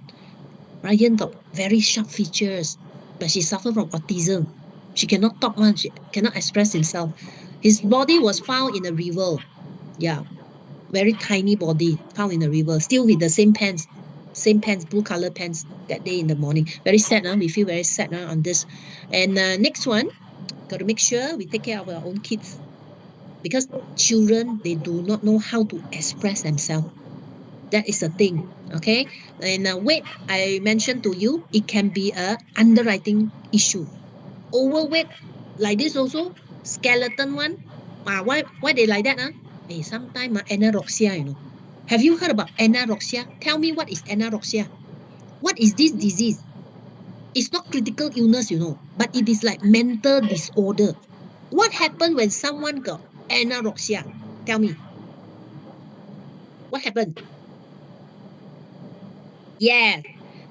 Ryan got very sharp features, but she suffer from autism. She cannot talk much. She cannot express himself. His body was found in a river. Yeah, very tiny body found in the river, still with the same pants, blue color pants that day in the morning. Very sad, we feel very sad on this. And next one, got to make sure we take care of our own kids because children, they do not know how to express themselves. That is a thing, okay? And weight, I mentioned to you, it can be a underwriting issue. Overweight, like this also, skeleton one. Why they like that? Sometimes anorexia, Have you heard about anorexia? Tell me what is anorexia. What is this disease? It's not critical illness, but it is like mental disorder. What happened when someone got anorexia? Tell me. What happened? Yeah,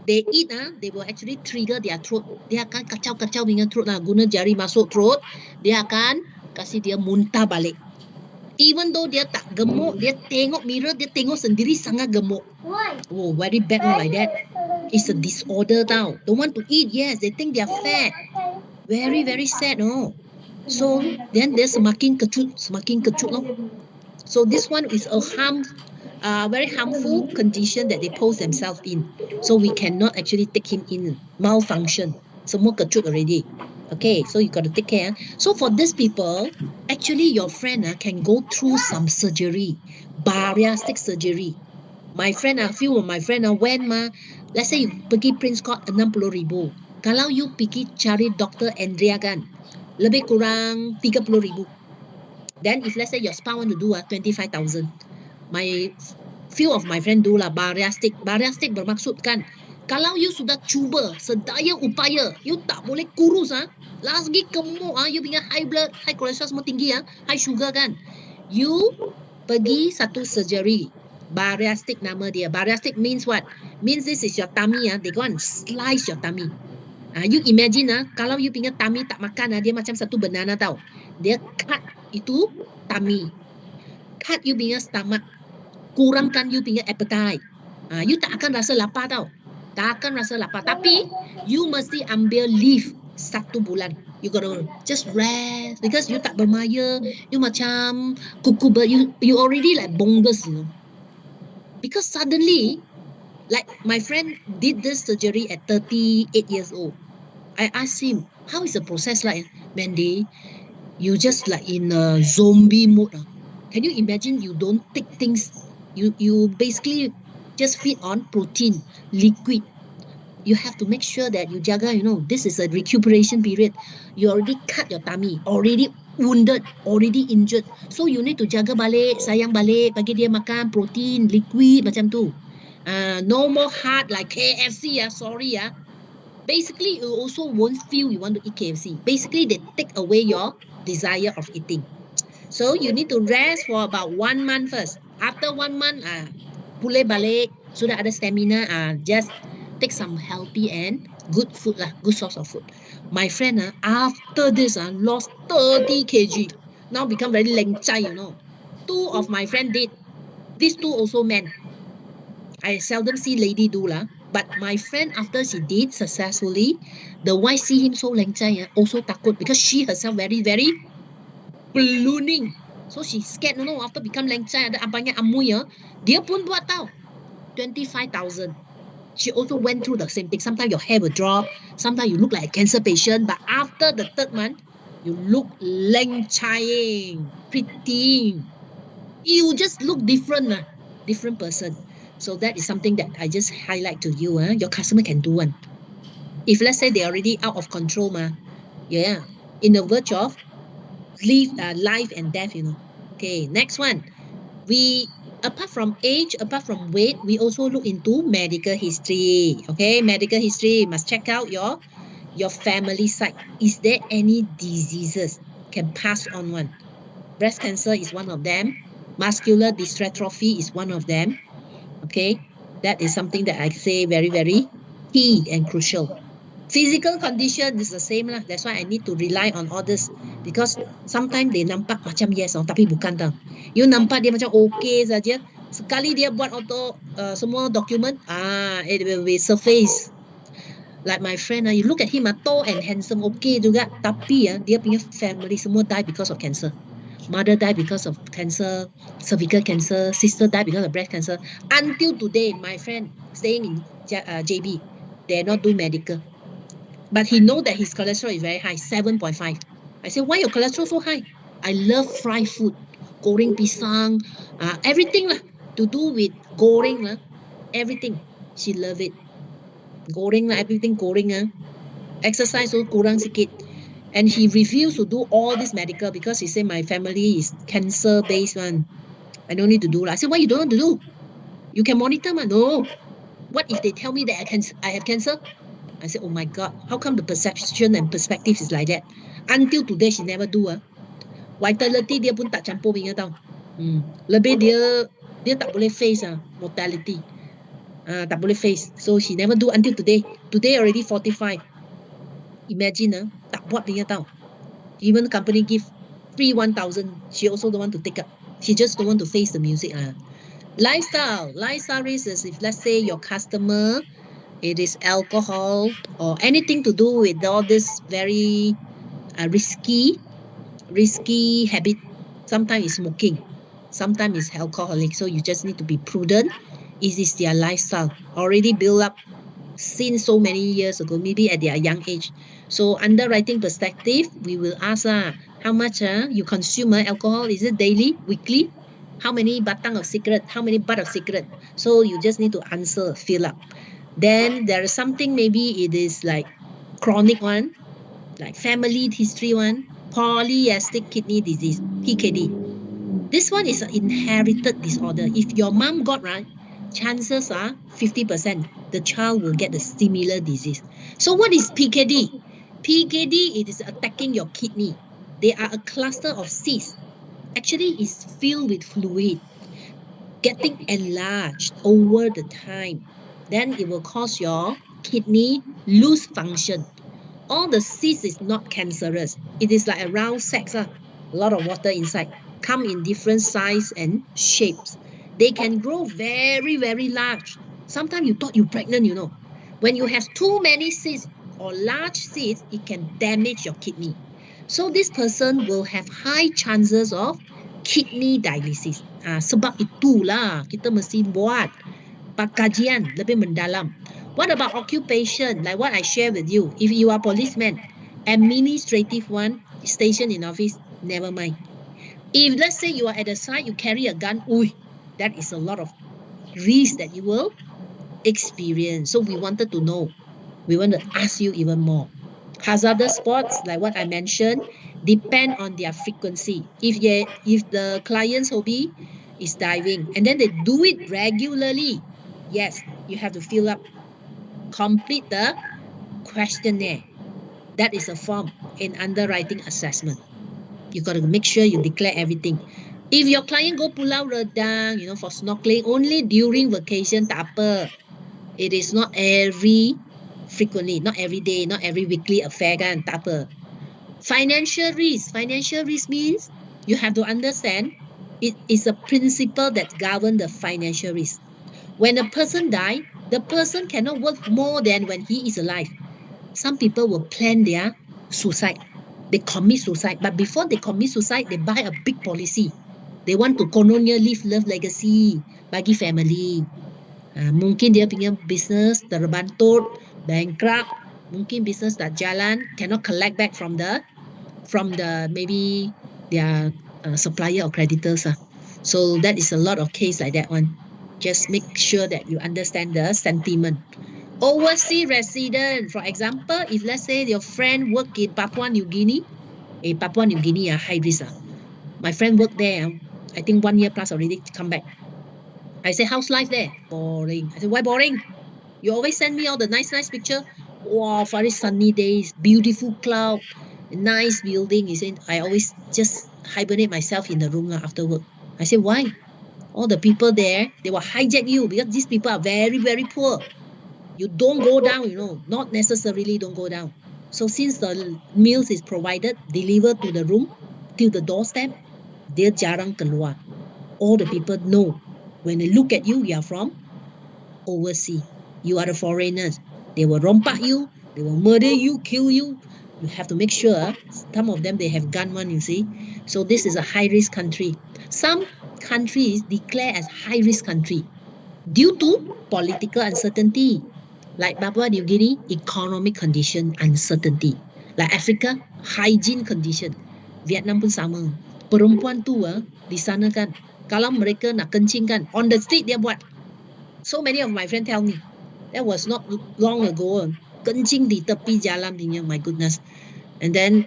they eat, they will actually trigger their throat. Dia akan kacau-kacau dengan throat guna jari masuk throat. Dia akan kasih dia muntah balik. Even though dia tak gemuk, dia tengok mirror, dia tengok sendiri sangat gemuk. Oh, very bad like that. It's a disorder tau. Don't want to eat, yes, they think they're fat. Very, very sad, So, then dia semakin kecut lor. So this one is a very harmful condition that they pose themselves in. So we cannot actually take him in malfunction. Semua kecut already. Okay, so you got to take care. So for these people, actually your friend can go through some surgery, bariatric surgery. My friend, a few of my friend went let's say you pergi Prince Court 60,000. Kalau you pergi cari Dr. Andrea kan, lebih kurang 30,000. Then if let's say your spouse want to do 25,000, my few of my friend do lah bariatric. Bariatric bermaksud kan, kalau you sudah cuba sedaya upaya, you tak boleh kurus lagi gemuk you punya high blood, high cholesterol semua tinggi high sugar kan, you pergi satu surgery. Bariatric nama dia. Bariatric means what? Means this is your tummy they go and slice your tummy. You imagine kalau you punya tummy tak makan dia macam satu banana tau. Dia cut itu tummy. Cut you punya stomach. Kurangkan you punya appetite. You tak akan rasa lapar tau. Tak akan rasa lapar. Tapi, you mesti ambil leave 1 bulan. You gotta just rest. Because you tak bermaya. You macam kuku you already like bongus, Because suddenly, like my friend did this surgery at 38 years old. I asked him, how is the process like? Mandy, you just like in a zombie mode. Can you imagine you don't take things, you basically just feed on protein, liquid. You have to make sure that you jaga, this is a recuperation period. You already cut your tummy, already wounded, already injured. So you need to jaga balik, sayang balik, bagi dia makan protein, liquid macam tu. No more hard like KFC, sorry. Basically, you also won't feel you want to eat KFC. Basically, they take away your desire of eating. So you need to rest for about 1 month first. After 1 month, pulih balik so that ada stamina. Just take some healthy and good food lah, good source of food. My friend after this lost 30 kg. Now become very leng chai, you know. Two of my friend did. These two also men. I seldom see lady do lah. But my friend, after she did successfully, the wife see him so leng chai, also takut because she herself very, very ballooning. So she scared, no, after become leng chai, ada abangnya amui, dia pun buat tau. 25,000. She also went through the same thing. Sometimes your hair will drop. Sometimes you look like a cancer patient. But after the third month, you look leng chai, pretty. You just look different, different person. So that is something that I just highlight to you. Your customer can do one. If let's say they're already out of control, yeah, in the verge of life and death, you know. Okay, next one. We, apart from age, apart from weight, we also look into medical history. Okay, medical history, must check out your family side. Is there any diseases can pass on one? Breast cancer is one of them. Muscular dystrophy is one of them. Okay, that is something that I say very, very key and crucial. Physical condition is the same lah. That's why I need to rely on others because sometimes they nampak macam yes tapi bukan tau. You nampak dia macam okay saja. Sekali dia buat semua dokumen, it will be surface. Like my friend, you look at him, tall and handsome, okay juga. Tapi dia punya family semua die because of cancer. Mother died because of cancer, cervical cancer. Sister died because of breast cancer. Until today, my friend staying in JB, they not do medical. But he know that his cholesterol is very high, 7.5. I said, why your cholesterol so high? I love fried food, goreng pisang, everything lah, to do with goreng lah, everything. She love it. Goreng lah, everything goreng exercise so kurang sikit. And he refused to do all this medical because he said my family is cancer based one. I don't need to do. I said, why you don't want to do? You can monitor ma. No. What if they tell me that I have cancer? I said, oh my God, how come the perception and perspective is like that? Until today, she never do. Vitality dia pun tak campur punya tau. Lebih dia tak boleh face mortality. Tak boleh face. So she never do until today. Today already 45. Imagine tak buat punya tau. Even the company give free 1,000, she also don't want to take up. She just don't want to face the music. Lifestyle risk is if let's say your customer, it is alcohol or anything to do with all this very risky habit. Sometimes it's smoking, sometimes it's alcoholic. So you just need to be prudent. It is their lifestyle already built up since so many years ago, maybe at their young age. So underwriting perspective, we will ask how much you consume alcohol. Is it daily, weekly? How many batang of cigarette? How many butt of cigarette? So you just need to answer, fill up. Then there is something, maybe it is like chronic one, like family history one, polycystic kidney disease, PKD. This one is an inherited disorder. If your mom got, right, chances are 50% the child will get a similar disease. So what is PKD? PKD, it is attacking your kidney. They are a cluster of cysts. Actually, it's filled with fluid, getting enlarged over the time. Then it will cause your kidney lose function. All the cysts is not cancerous. It is like a round sac, a lot of water inside, come in different size and shapes. They can grow very, very large. Sometimes you thought you're pregnant, you know. When you have too many cysts or large cysts, it can damage your kidney. So this person will have high chances of kidney dialysis. Sebab itulah kita mesti buat pakajian lebih mendalam. What about occupation? Like what I share with you. If you are policeman, administrative one, station in office, never mind. If let's say you are at the side, you carry a gun, that is a lot of risk that you will experience. So we wanted to know. We want to ask you even more. Hazardous sports, like what I mentioned, depend on their frequency. If the client's hobby is diving and then they do it regularly, yes, you have to fill up, complete the questionnaire. That is a form in underwriting assessment. You got to make sure you declare everything. If your client go Pulau Redang, for snorkeling only during vacation, tak apa. It is not every frequently, not every day, not every weekly affair kan, tak apa. Financial risk. Financial risk means you have to understand it is a principle that govern the financial risk. When a person die, the person cannot work more than when he is alive. Some people will plan their suicide. They commit suicide. But before they commit suicide, they buy a big policy. They want to kononnya live love legacy bagi family. Mungkin dia punya business terbantur, bankrupt, mungkin business tak jalan, cannot collect back from the maybe their supplier or creditors. So that is a lot of case like that one. Just make sure that you understand the sentiment. Overseas resident, for example, if let's say your friend work in Papua New Guinea, Papua New Guinea high risk. My friend worked there, I think 1 year plus already come back. I say, how's life there? Boring. I said, why boring? You always send me all the nice picture. Wow, very sunny days, beautiful cloud, nice building. He said, I always just hibernate myself in the room after work. I said, why? All the people there, they will hijack you because these people are very, very poor. You don't go down, not necessarily don't go down. So since the meals is provided, delivered to the room, till the doorstep, dia jarang keluar. All the people know. When they look at you, you are from overseas. You are the foreigners. They will rompak you, they will murder you, kill you. You have to make sure. Some of them, they have gun one, you see. So this is a high-risk country. Some countries declare as high-risk country due to political uncertainty. Like Papua New Guinea, economic condition uncertainty. Like Africa, hygiene condition. Vietnam pun sama. Perempuan tu di sana kan, kalau mereka nak kencing kan, on the street dia buat. So many of my friends tell me, that was not long ago. Kencing di tepi jalan punya, my goodness. And then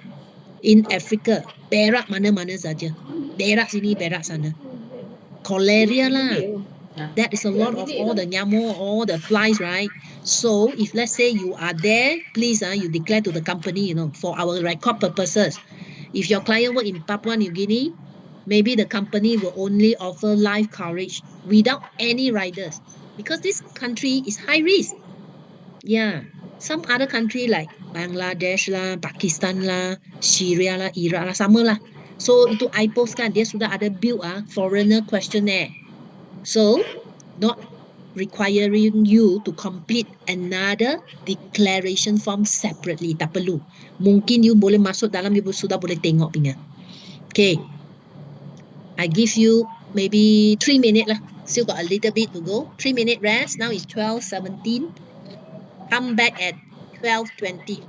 in Africa, berak mana-mana saja. Berak sini, berak sana. Cholera lah. That is a lot of all the nyamuk, all the flies, right? So if let's say you are there, please you declare to the company, for our record purposes. If your client work in Papua New Guinea, maybe the company will only offer life coverage without any riders because this country is high risk. Yeah. Some other country like Bangladesh lah, Pakistan lah, Syria lah, Iraq lah, sama lah. So itu I post kan, dia sudah ada build foreigner questionnaire. So not requiring you to complete another declaration form separately. Tak perlu. Mungkin you boleh masuk dalam, you sudah boleh tengok punya. Okay. I give you maybe 3 minutes lah. Still got a little bit to go. 3 minute rest. Now it's 12:17. Come back at 12:20.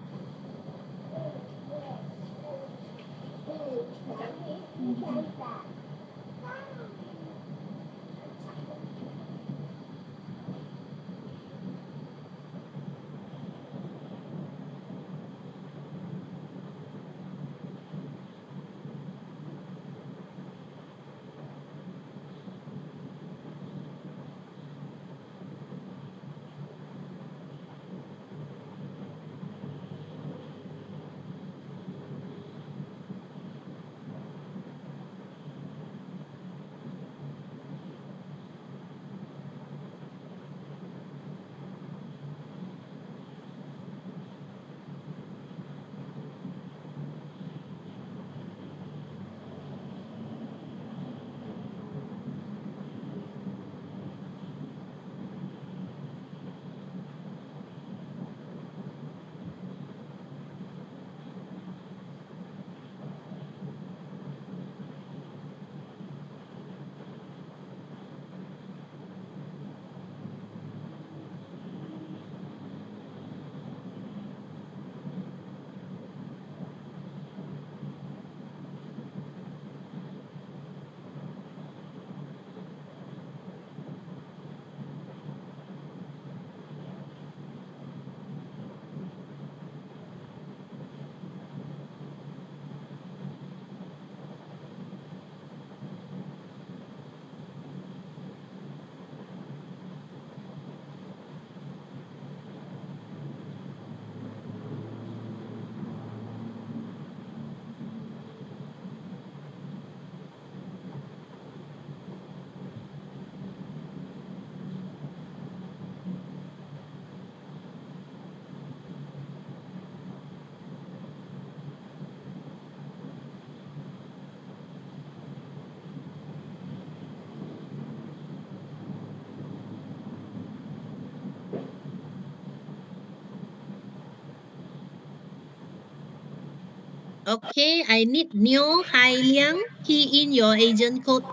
Okay, I need Neo Hai Liang. Key in your agent code.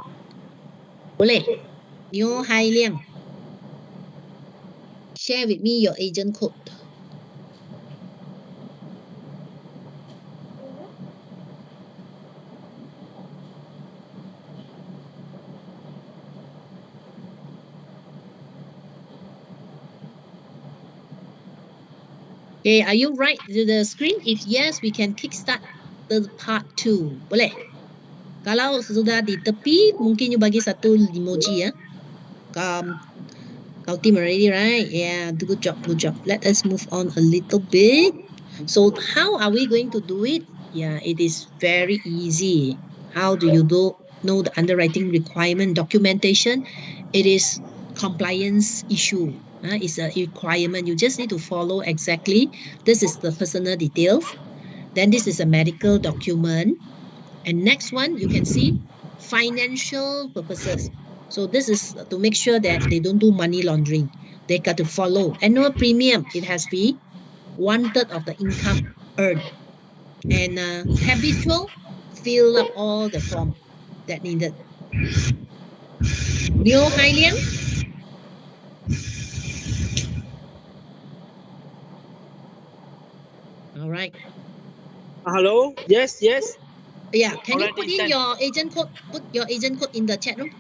Boleh? Neo Hai Liang. Share with me your agent code. Okay, are you right to the screen? If yes, we can kickstart the part 2. Boleh? Kalau sudah di tepi, mungkin you bagi satu emoji ya. Kau team already, right? Yeah, good job, good job. Let us move on a little bit. So how are we going to do it? Yeah, it is very easy. How do you know the underwriting requirement documentation? It is compliance issue. It's a requirement. You just need to follow exactly. This is the personal details. Then this is a medical document. And next one, you can see financial purposes. So this is to make sure that they don't do money laundering. They got to follow annual premium. It has to be 1/3 of the income earned. And habitual, fill up all the form that needed. Neo Hai Liang? All right. Hello? Yes, yes. Yeah, can you put Already in sent. your agent code? Put your agent code in the chat room.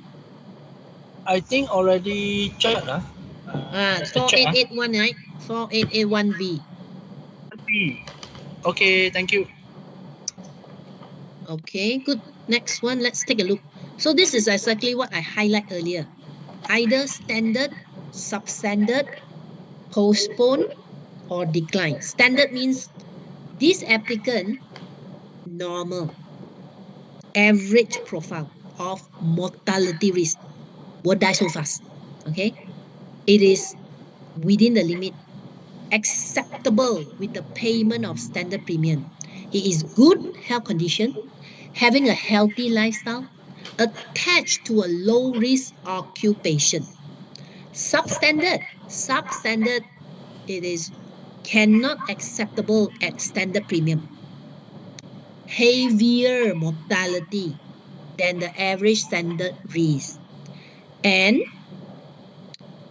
I think already checked. Check. 4881, right? 4881B. Okay, thank you. Okay, good. Next one, let's take a look. So this is exactly what I highlight earlier. Either standard, substandard, postpone, or decline. Standard means this applicant normal, average profile of mortality risk won't die so fast. Okay, it is within the limit, acceptable with the payment of standard premium. He is good health condition, having a healthy lifestyle, attached to a low risk occupation. Substandard, it is cannot acceptable at standard premium. Heavier mortality than the average standard risk. And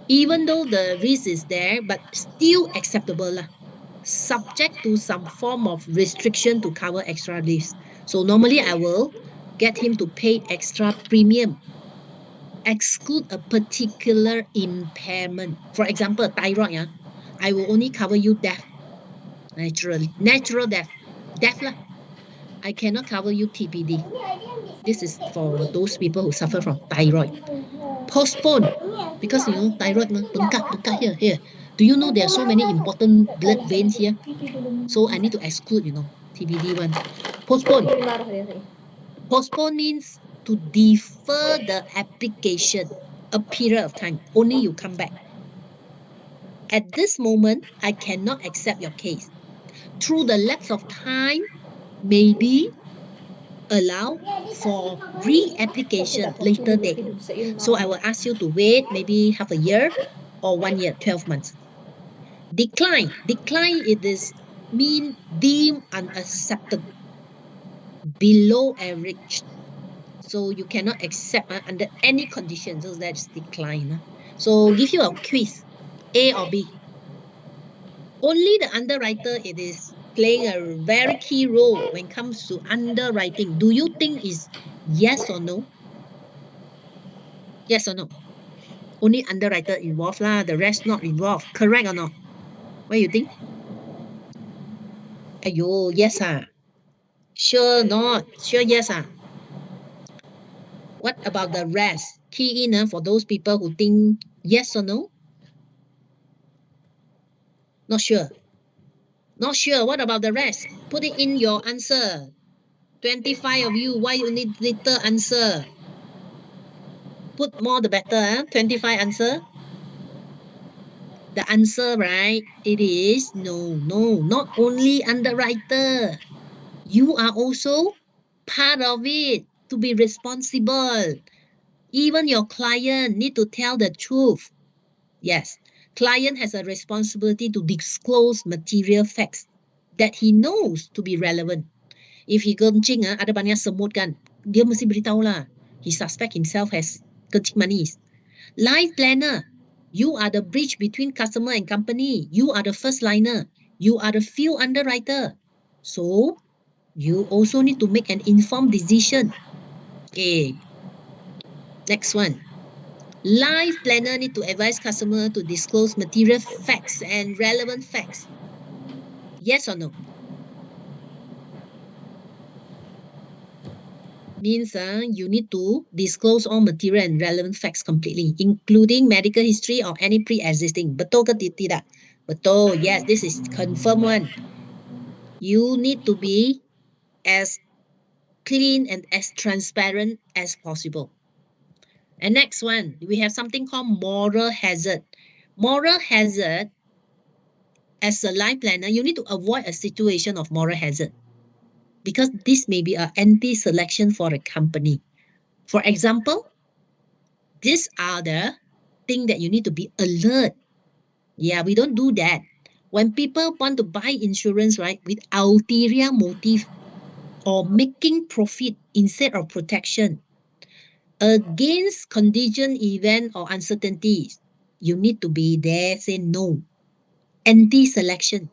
even though the risk is there, but still acceptable lah, subject to some form of restriction to cover extra risks. So normally I will get him to pay extra premium, exclude a particular impairment. For example, thyroid, yeah, I will only cover you death, natural death lah. I cannot cover you TPD. This is for those people who suffer from thyroid. Postpone, because you know thyroid bengkak here. Do you know there are so many important blood veins here? So I need to exclude, TBD one. Postpone. Postpone means to defer the application a period of time. Only you come back. At this moment, I cannot accept your case. Through the lapse of time, maybe allow for re-application later date. So I will ask you to wait maybe half a year or 1 year, 12 months. Decline. Decline, it is mean deemed unaccepted, below average. So you cannot accept under any conditions. So that's decline. So give you a quiz, A or B. Only the underwriter, it is playing a very key role when it comes to underwriting. Do you think is yes or no? Yes or no? Only underwriter involved lah, the rest not involved. Correct or not? What do you think? Ayo, yes ah. Sure not. Sure yes ah. What about the rest? Key in for those people who think yes or no? Not sure. Not sure. What about the rest? Put it in your answer. 25 of you, why you need little answer? Put more the better, 25 answer. The answer, right? It is no, not only underwriter. You are also part of it to be responsible. Even your client need to tell the truth. Yes, client has a responsibility to disclose material facts that he knows to be relevant. If he kencing, ada banyak semut kan, dia mesti beritahu lah. He suspect himself has kencing manis. Life planner, you are the bridge between customer and company. You are the first liner. You are the field underwriter. So you also need to make an informed decision. Okay, next one. Life planner need to advise customer to disclose material facts and relevant facts. Yes or no? Means you need to disclose all material and relevant facts completely, including medical history or any pre-existing. Betul ke tidak? Betul. Yes, this is confirmed one. You need to be as clean and as transparent as possible. And next one, we have something called moral hazard. Moral hazard, as a life planner, you need to avoid a situation of moral hazard because this may be an anti-selection for a company. For example, these are the thing that you need to be alert. Yeah, we don't do that. When people want to buy insurance, right, with ulterior motive or making profit instead of protection, against contingent event or uncertainties, you need to be there, say no. Anti-selection.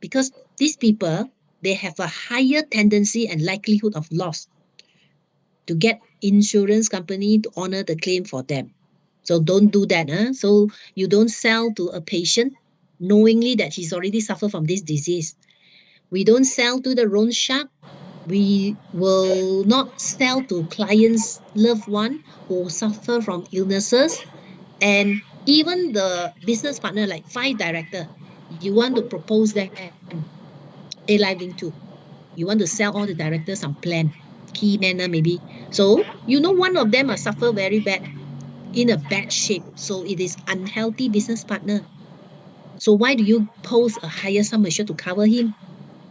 Because these people, they have a higher tendency and likelihood of loss to get insurance company to honor the claim for them. So don't do that. Huh? So you don't sell to a patient knowingly that he's already suffered from this disease. We don't sell to the loan shark. We will not sell to clients' loved one who suffer from illnesses. And even the business partner, like five director, you want to propose them a live link too. You want to sell all the directors some plan, key manner maybe. So you know one of them are suffer very bad in a bad shape. So it is unhealthy business partner. So why do you post a higher sum assured to cover him?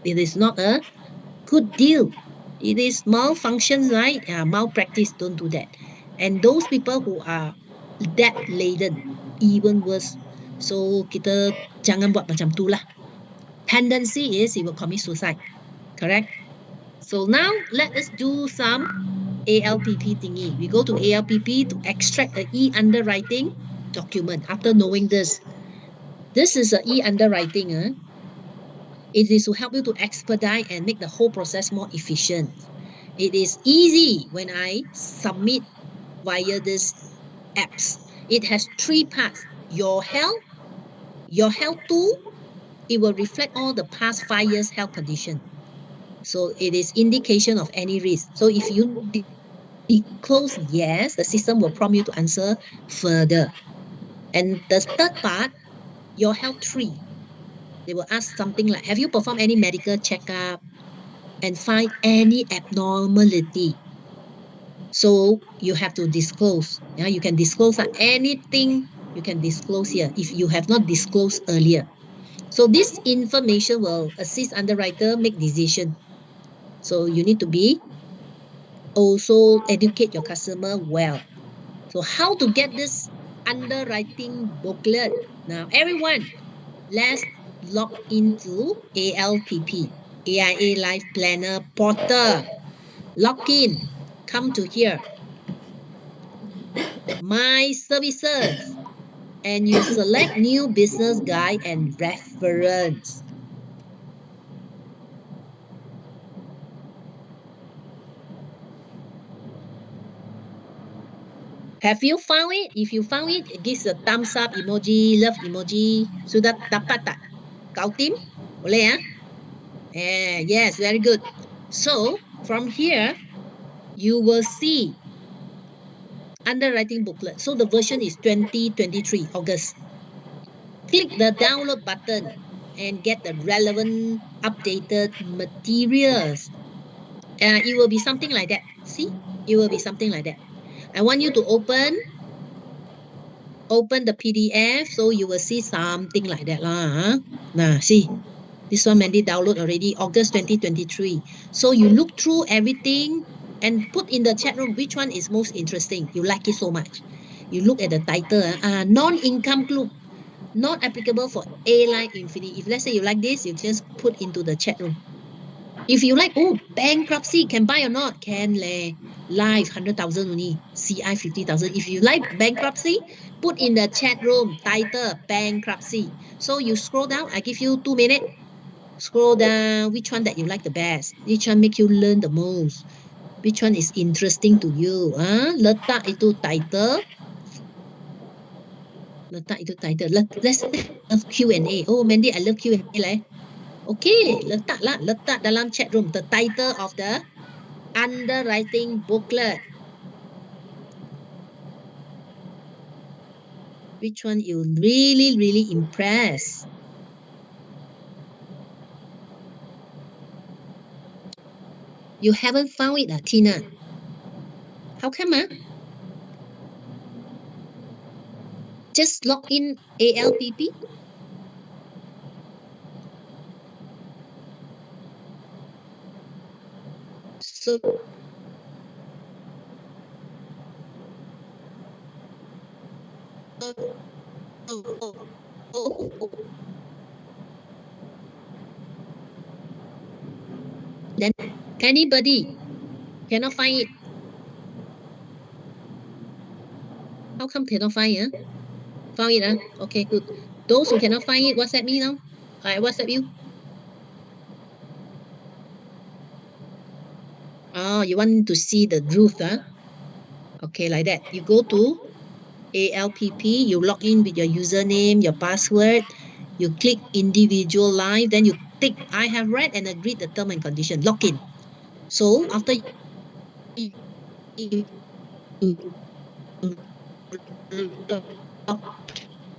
It is not a good deal. It is malfunction, right? Malpractice. Don't do that. And those people who are debt laden, even worse. So kita jangan buat macam tu lah. Tendency is he will commit suicide. Correct? So now let us do some ALPP thingy. We go to ALPP to extract a e-underwriting document after knowing this. This is a e-underwriting. It is to help you to expedite and make the whole process more efficient. It is easy when I submit via this apps. It has three parts. Your health tool, it will reflect all the past 5 years health condition. So it is indication of any risk. So if you close yes, the system will prompt you to answer further. And the third part, your health tree. They will ask something like, have you performed any medical checkup and find any abnormality? So you have to disclose. Yeah, you can disclose anything you can disclose here if you have not disclosed earlier. So this information will assist underwriter make decision. So you need to be also educate your customer well. So how to get this underwriting booklet? Now, everyone, let's log into ALPP, AIA Life Planner Portal. Log in. Come to here. My services. And you select new business guide and reference. Have you found it? If you found it, it gives a thumbs up emoji, love emoji. Sudah dapat tak? Kau tim? Boleh ya? Yes, very good. So from here, you will see underwriting booklet. So the version is 2023, August. Click the download button and get the relevant updated materials. It will be something like that. See, it will be something like that. I want you to open the PDF so you will see something like that lah. Nah, see, this one Mandy download already August 2023. So you look through everything and put in the chat room which one is most interesting. You like it so much. You look at the title, non-income group, not applicable for A-Line Infinity. If let's say you like this, you just put into the chat room. If you like, oh, bankruptcy, can buy or not? Can leh. Life, 100,000 only. CI, 50,000. If you like bankruptcy, put in the chat room, title, bankruptcy. So you scroll down, I give you 2 minutes. Scroll down, which one that you like the best? Which one make you learn the most? Which one is interesting to you? Letak itu title. Letak itu title. Let's love Q&A. Oh, Mandy, I love Q&A leh. Okay, letak dalam chat room the title of the underwriting booklet. Which one you really, really impress? You haven't found it, Tina? How come, Just log in ALPP. So, then anybody cannot find it. How come cannot find it? Found it, Okay, good. Those who cannot find it, WhatsApp me now. I WhatsApp you. Oh, you want to see the roof, Okay, like that. You go to ALPP, you log in with your username, your password, you click individual live, then you tick, I have read and agreed the term and condition, log in. So after you log in,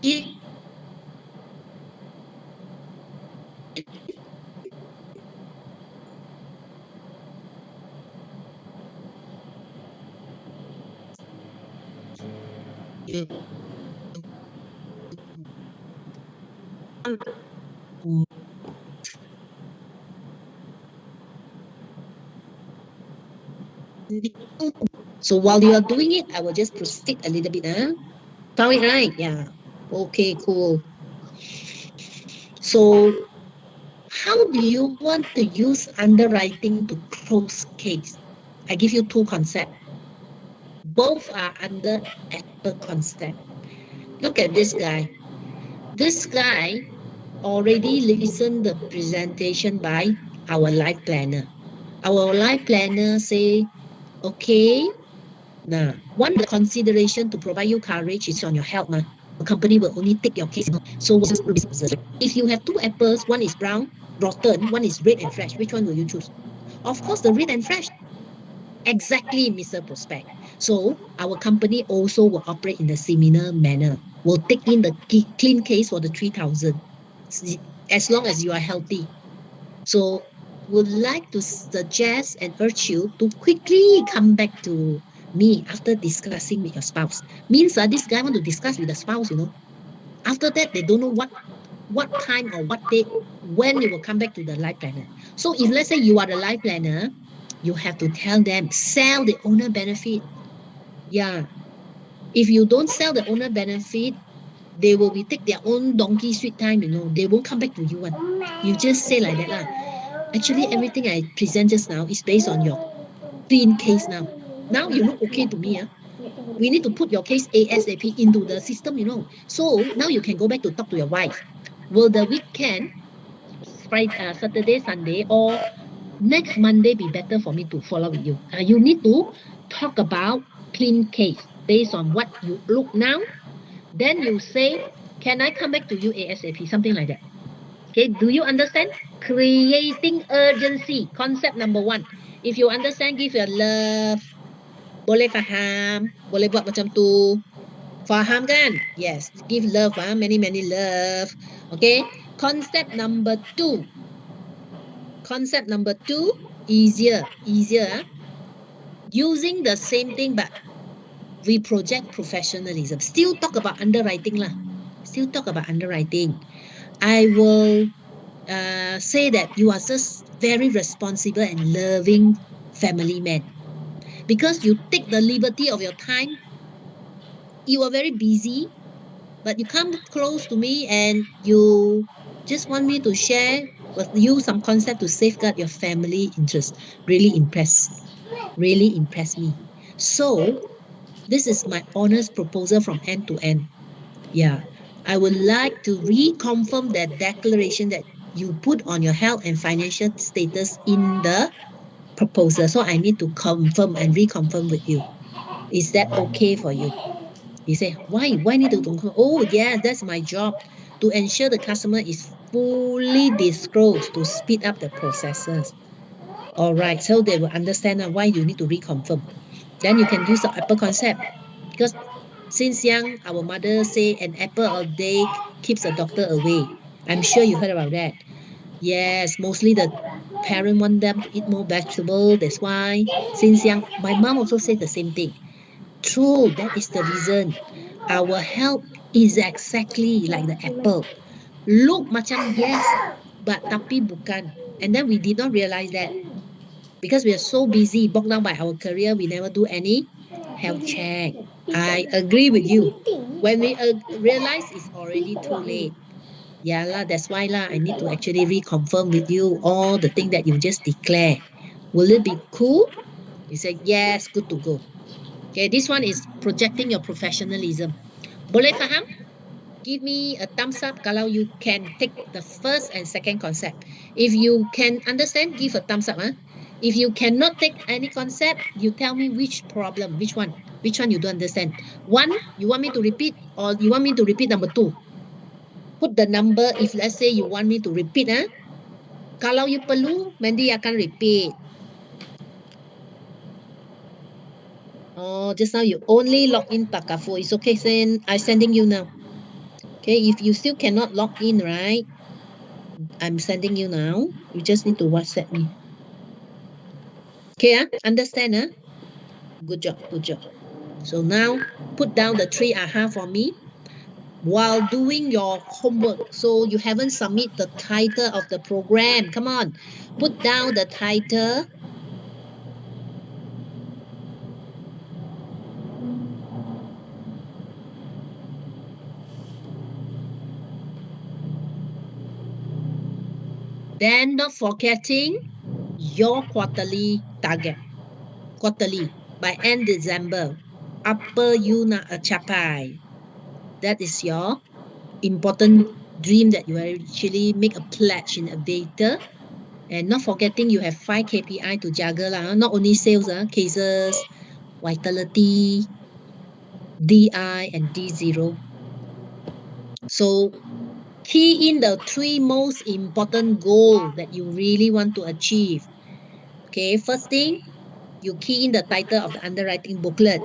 you so while you are doing it, I will just proceed a little bit. Found it right? Yeah. Okay, cool. So how do you want to use underwriting to close case? I give you two concepts. Both are under expert concept. Look at this guy. This guy already listened the presentation by our life planner. Our life planner say, okay, now one consideration to provide you coverage is on your health. The company will only take your case. So if you have two apples, one is brown, rotten, one is red and fresh, which one will you choose? Of course, the red and fresh. Exactly, Mr. Prospect. So our company also will operate in a similar manner. We'll take in the clean case for the 3,000 as long as you are healthy. So would like to suggest and urge you to quickly come back to me after discussing with your spouse. Means this guy want to discuss with the spouse, After that, they don't know what time or what date when you will come back to the life planner. So if let's say you are the life planner, you have to tell them, sell the owner benefit. Yeah. If you don't sell the owner benefit, they will be take their own donkey sweet time, They won't come back to you. You just say like that. Actually, everything I present just now is based on your clean case now. Now you look okay to me. We need to put your case ASAP into the system, So now you can go back to talk to your wife. Will the weekend, Friday, Saturday, Sunday, or next Monday be better for me to follow with you? You need to talk about clean case based on what you look now. Then you say, can I come back to you ASAP? Something like that. Okay, do you understand? Creating urgency. Concept number one. If you understand, give your love. Boleh faham? Boleh buat macam tu. Faham kan? Yes. Give love, many, many love. Okay. Concept number two. Concept number two, easier. Easier. Using the same thing, but we project professionalism. Still talk about underwriting lah. Still talk about underwriting. I will say that you are just very responsible and loving family man because you take the liberty of your time. You are very busy, but you come close to me and you just want me to share will use some concept to safeguard your family interest. Really impressed me. So this is my honest proposal from end to end. Yeah. I would like to reconfirm that declaration that you put on your health and financial status in the proposal. So I need to confirm and reconfirm with you. Is that okay for you? He said, why? Why need to confirm? Oh, yeah, that's my job to ensure the customer is fully disclosed to speed up the processes. All right, so they will understand why you need to reconfirm. Then you can use the apple concept because since young, our mother say an apple a day keeps a doctor away. I'm sure you heard about that. Yes, mostly the parent want them to eat more vegetable. That's why since young, my mom also said the same thing. True, that is the reason. Our health is exactly like the apple. Look macam yes, but tapi bukan. And then we did not realize that because we are so busy, bogged down by our career, we never do any health check. I agree with you. When we realize it's already too late. Yeah lah, that's why lah, I need to actually reconfirm with you all the thing that you just declare. Will it be cool? You said yes, good to go. Okay, this one is projecting your professionalism. Boleh faham? Give me a thumbs up kalau you can take the first and second concept. If you can understand, give a thumbs up. Huh? If you cannot take any concept, you tell me which problem, which one. Which one you don't understand. One, you want me to repeat or you want me to repeat number two? Put the number if let's say you want me to repeat. Huh? Kalau you perlu, Mandy akan repeat. Oh, just now you only log in Takaful. It's okay, I'm sending you now. Okay, if you still cannot log in, right? I'm sending you now. You just need to WhatsApp me. Okay, understand? Good job, good job. So now put down the three aha for me while doing your homework. So you haven't submit the title of the program. Come on, put down the title. Then not forgetting your quarterly target. Quarterly by end December. Apa you nak capai? That is your important dream that you actually make a pledge in Avata. And not forgetting you have 5 KPI to juggle. Not only sales, cases, vitality, DI, and D0. So key in the 3 most important goals that you really want to achieve. Okay, first thing, you key in the title of the underwriting booklet.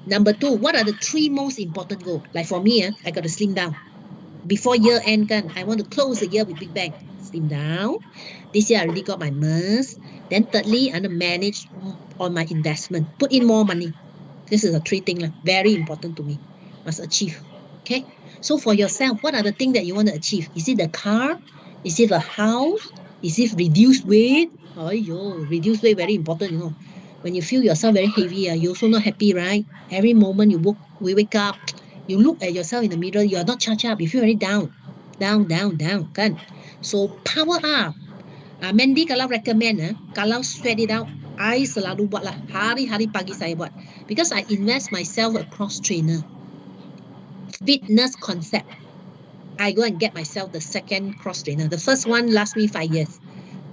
Number 2, what are the 3 most important goals? Like for me, I got to slim down. Before year end, I want to close the year with big bang. Slim down. This year I already got my MERS. Then thirdly, I'm going to manage on my investment. Put in more money. This is a 3 thing. Very important to me. Must achieve. Okay. So for yourself, what are the things that you want to achieve? Is it the car? Is it a house? Is it reduced weight? Oh, reduced weight very important, When you feel yourself very heavy, you're also not happy, right? Every moment we wake up, you look at yourself in the mirror, you are not charged up. You feel very down. Down, down, down, kan? So power up. Mandy kalau recommend, kalau sweat it out, I selalu buat lah. Hari-hari pagi saya buat. Because I invest myself a cross trainer. Fitness concept. I go and get myself the second cross trainer. The first one lasts me 5 years.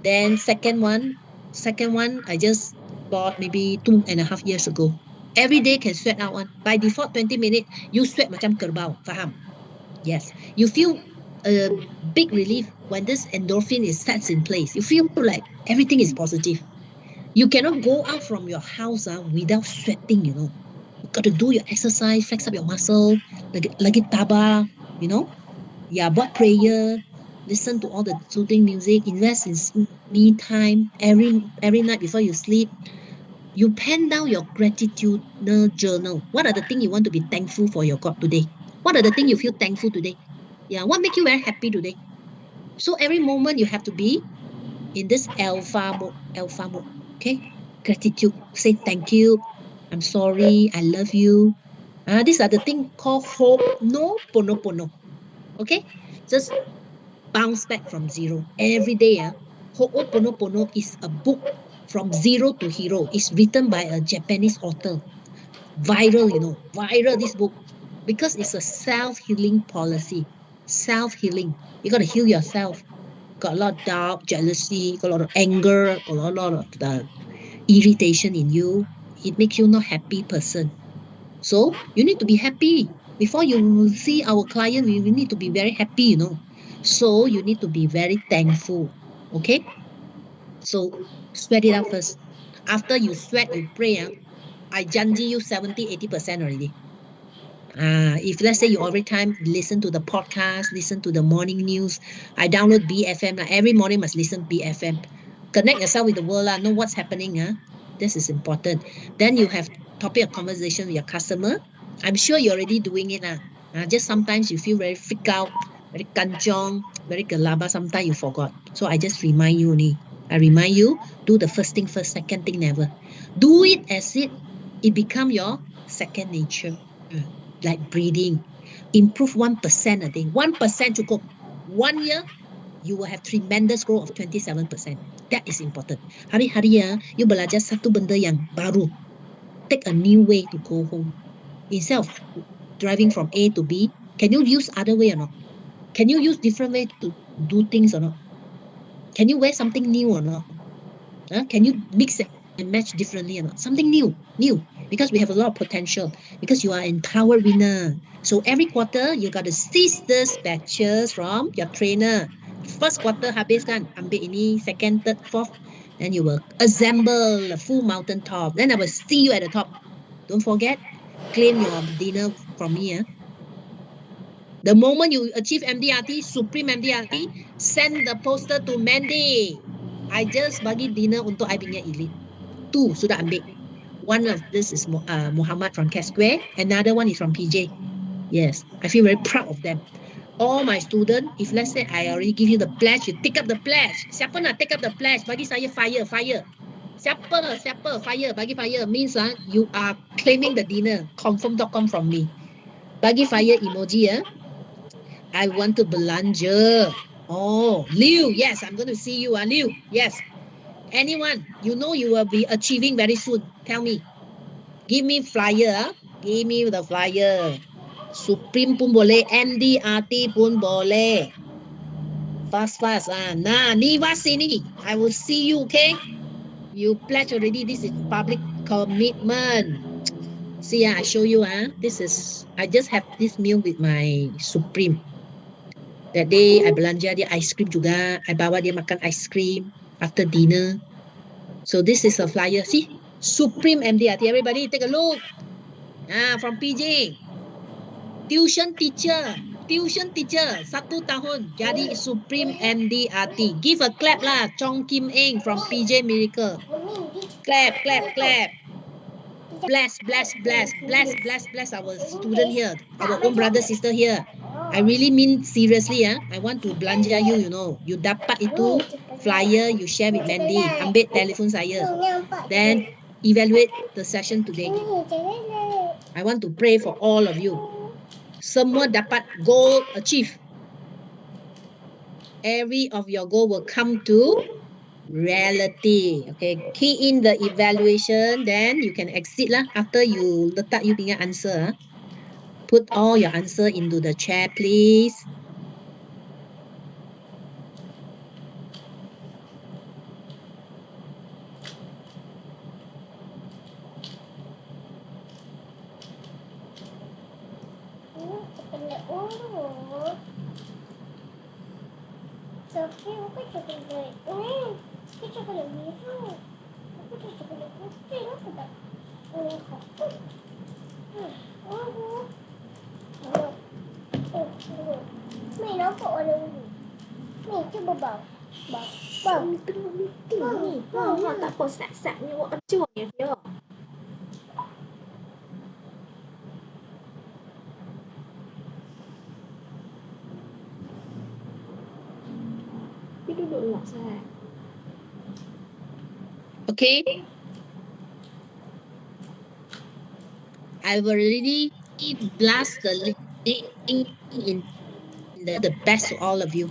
Then second one, I just bought maybe 2.5 years ago. Every day can sweat out one. By default, 20 minutes, you sweat macam kerbau. Faham? Yes. You feel a big relief when this endorphin is sets in place. You feel like everything is positive. You cannot go out from your house without sweating, You got to do your exercise, flex up your muscle, lagi tabah, Yeah, buat prayer, listen to all the soothing music, invest in me time every night before you sleep. You pen down your gratitude journal. What are the things you want to be thankful for your God today? What are the things you feel thankful today? Yeah, what make you very happy today? So every moment you have to be in this alpha mode. Okay? Gratitude. Say thank you. I'm sorry. I love you. These are the things called hope no pono pono. Okay? Just bounce back from zero. Every day, Ho'oponopono is a book from zero to hero. It's written by a Japanese author. Viral, viral this book because it's a self-healing policy. Self-healing. You got to heal yourself. Got a lot of doubt, jealousy, got a lot of anger, got a lot of the irritation in you. It makes you not happy person. So you need to be happy. Before you see our client, we need to be very happy. So you need to be very thankful. Okay? So sweat it out first. After you sweat, you pray. I janji you 70-80% already. If let's say you every time listen to the podcast, listen to the morning news, I download BFM. Every morning must listen BFM. Connect yourself with the world. Know what's happening. This is important. Then you have topic of conversation with your customer. I'm sure you're already doing it. Just sometimes you feel very freaked out, very kanchong, very galaba. Sometimes you forgot. So I just remind you only. I remind you, do the first thing first, second thing never. Do it as it become your second nature. Like breathing. Improve 1% a day. 1% cukup. 1 year, you will have tremendous growth of 27%. That is important. Hari-hari you belajar satu benda yang baru. Take a new way to go home. Instead of driving from A to B, can you use other way or not? Can you use different way to do things or not? Can you wear something new or not? Can you mix and match differently or not? Something new, because we have a lot of potential, because you are an empowered winner. So every quarter, you got to seize the batches from your trainer. First quarter habis kan, ambil ini, second, third, fourth, then you will assemble a full mountain top. Then I will see you at the top. Don't forget, claim your dinner from me. The moment you achieve MDRT, Supreme MDRT, send the poster to Mandy. I just bagi dinner untuk I punya elite. Two sudah ambil. One of this is Muhammad from Cat Square. Another one is from PJ. Yes, I feel very proud of them. All my students, if let's say I already give you the pledge, you take up the pledge. Siapa nak take up the pledge? Bagi saya fire. Siapa fire? Bagi fire means you are claiming the dinner. Confirm.com from me. Bagi fire emoji I want to belanja. Oh, Liu, yes, I'm going to see you. Liu, yes. Anyone, you know you will be achieving very soon. Tell me. Give me flyer. Give me the flyer. Supreme pun boleh. MDRT pun boleh. Fast. Nah, Niva sini. I will see you, okay? You pledge already. This is public commitment. See, I show you. I just have this meal with my Supreme. That day I belanja dia ice cream juga. I bawa dia makan ice cream after dinner. So this is a flyer. See, Supreme MDRT. Everybody take a look. From PJ. Tuition teacher. 1 tahun jadi Supreme MDRT. Give a clap lah. Chong Kim Eng from PJ Miracle. Clap. Bless our student here, our own brother sister here. I really mean seriously. I want to belanja you, You dapat itu flyer, you share with Mandy. Ambil telefon saya. Then evaluate the session today. I want to pray for all of you. Semua dapat goal achieve. Every of your goal will come to reality. Okay, key in the evaluation, then you can exit lah. After you letak you punya answer. Put all your answer into the chat, please. Mày nampak orang ni. Ni cuba bang. Bang. Bang. Tak apa sat ni awak kecil ni dia. Dia duduk nak sat. Okay. I've already blast the link in the best to all of you.